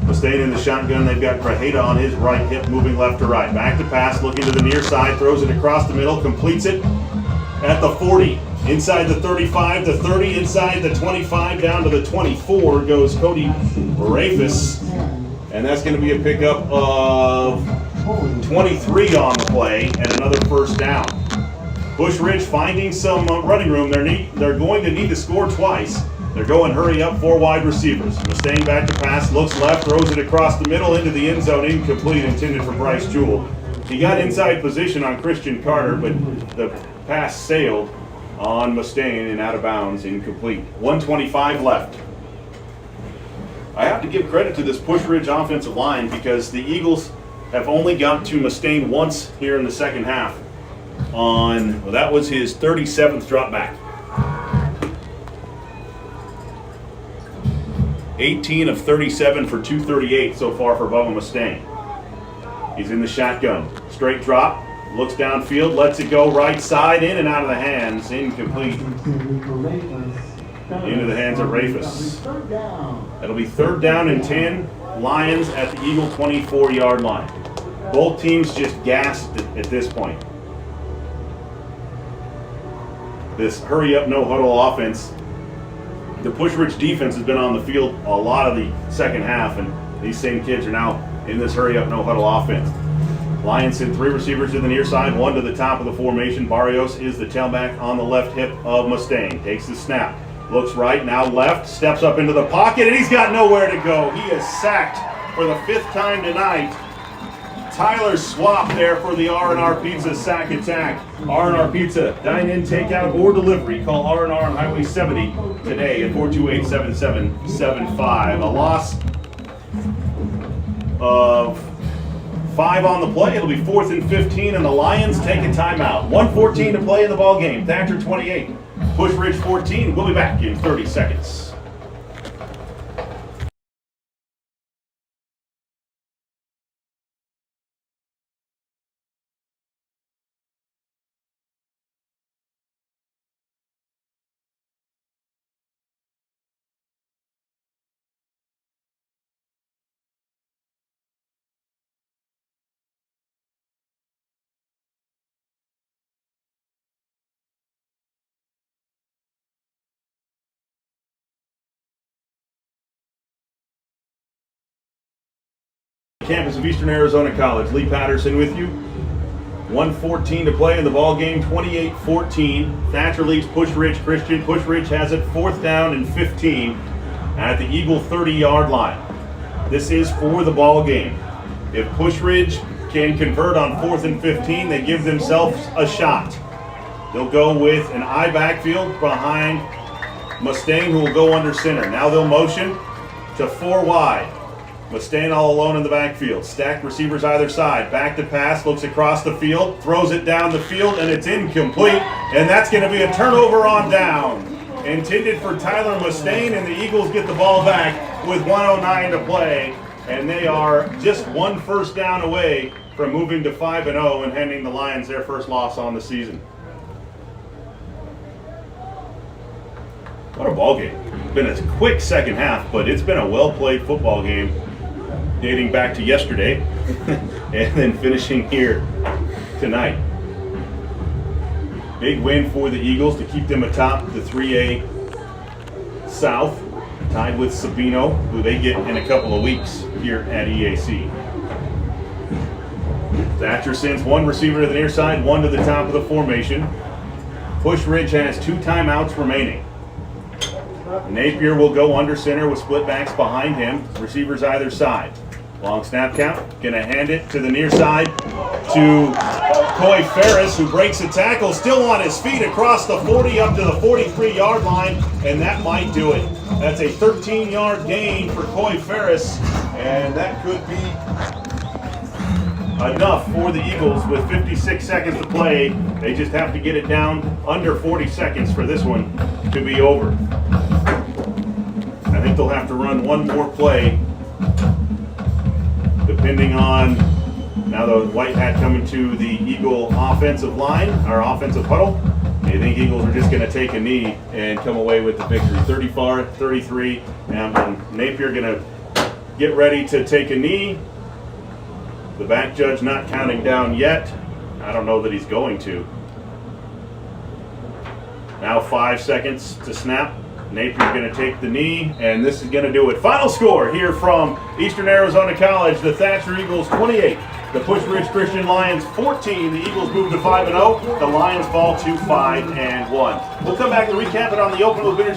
Mustaine in the shotgun. They've got Grajeda on his right hip, moving left to right. Back to pass, looking to the near side, throws it across the middle, completes it at the 40. Inside the 35, the 30, inside the 25, down to the 24 goes Cody Rafus. And that's going to be a pickup of 23 on the play and another first down. Pusch Ridge finding some running room. They're going to need to score twice. They're going hurry up, 4 wide receivers. Mustaine back to pass, looks left, throws it across the middle into the end zone, incomplete, intended for Bryce Jewell. He got inside position on Christian Carter, but the pass sailed on Mustaine and out of bounds, incomplete. 1:25 left. I have to give credit to this Pusch Ridge offensive line because the Eagles have only got to Mustaine once here in the second half. That was his 37th drop back. 18 of 37 for 238 so far for Bubba Mustaine. He's in the shotgun. Straight drop, looks downfield, lets it go right side, in and out of the hands, incomplete. Into the hands of Rafus. It'll be 3rd down and 10. Lions at the Eagle 24-yard line. Both teams just gassed at this point. This hurry-up, no-huddle offense. The Pusch Ridge defense has been on the field a lot of the second half, and these same kids are now in this hurry-up, no-huddle offense. Lions send 3 receivers to the near side, 1 to the top of the formation. Barrios is the tailback on the left hip of Mustaine. Takes the snap. Looks right, now left, steps up into the pocket, and he's got nowhere to go. He is sacked for the 5th time tonight. Tyler Swap there for the R&R Pizza sack attack. R&R Pizza, dine-in, takeout, or delivery. Call R&R on Highway 70 today at 428-7775. A loss of 5 on the play. It'll be 4th and 15, and the Lions take a timeout. 1:14 to play in the ball game. Thatcher 28. Pusch Ridge 14. We'll be back in 30 seconds. Campus of Eastern Arizona College. Lee Patterson with you. 1:14 to play in the ball game, 28-14. Thatcher leads Pusch Ridge Christian. Pusch Ridge has it 4th down and 15 at the Eagle 30-yard line. This is for the ball game. If Pusch Ridge can convert on 4th and 15, they give themselves a shot. They'll go with an I backfield behind Mustaine, who will go under center. Now they'll motion to 4 wide. Mustaine all alone in the backfield. Stacked receivers either side. Back to pass, looks across the field, throws it down the field, and it's incomplete. And that's going to be a turnover on down. Intended for Tyler Mustaine, and the Eagles get the ball back with 1:09 to play. And they are just 1 first down away from moving to 5-0 and handing the Lions their first loss on the season. What a ball game. It's been a quick second half, but it's been a well-played football game dating back to yesterday and then finishing here tonight. Big win for the Eagles to keep them atop the 3A South, tied with Sabino, who they get in a couple of weeks here at EAC. Thatcher sends 1 receiver to the near side, 1 to the top of the formation. Pusch Ridge has 2 timeouts remaining. Napier will go under center with split backs behind him, receivers either side. Long snap count, gonna hand it to the near side to Coy Ferris, who breaks a tackle, still on his feet across the 40 up to the 43-yard line, and that might do it. That's a 13-yard gain for Coy Ferris, and that could be enough for the Eagles with 56 seconds to play. They just have to get it down under 40 seconds for this one to be over. I think they'll have to run 1 more play, depending on now the white hat coming to the Eagle offensive line, our offensive huddle. I think Eagles are just going to take a knee and come away with the victory. 34-33, and Napier going to get ready to take a knee. The back judge not counting down yet. I don't know that he's going to. Now 5 seconds to snap. Napier's going to take the knee, and this is going to do it. Final score here from Eastern Arizona College. The Thatcher Eagles 28. The Pusch Ridge Christian Lions 14. The Eagles move to 5-0. The Lions fall to 5-1. We'll come back to recap it on the Open with winners.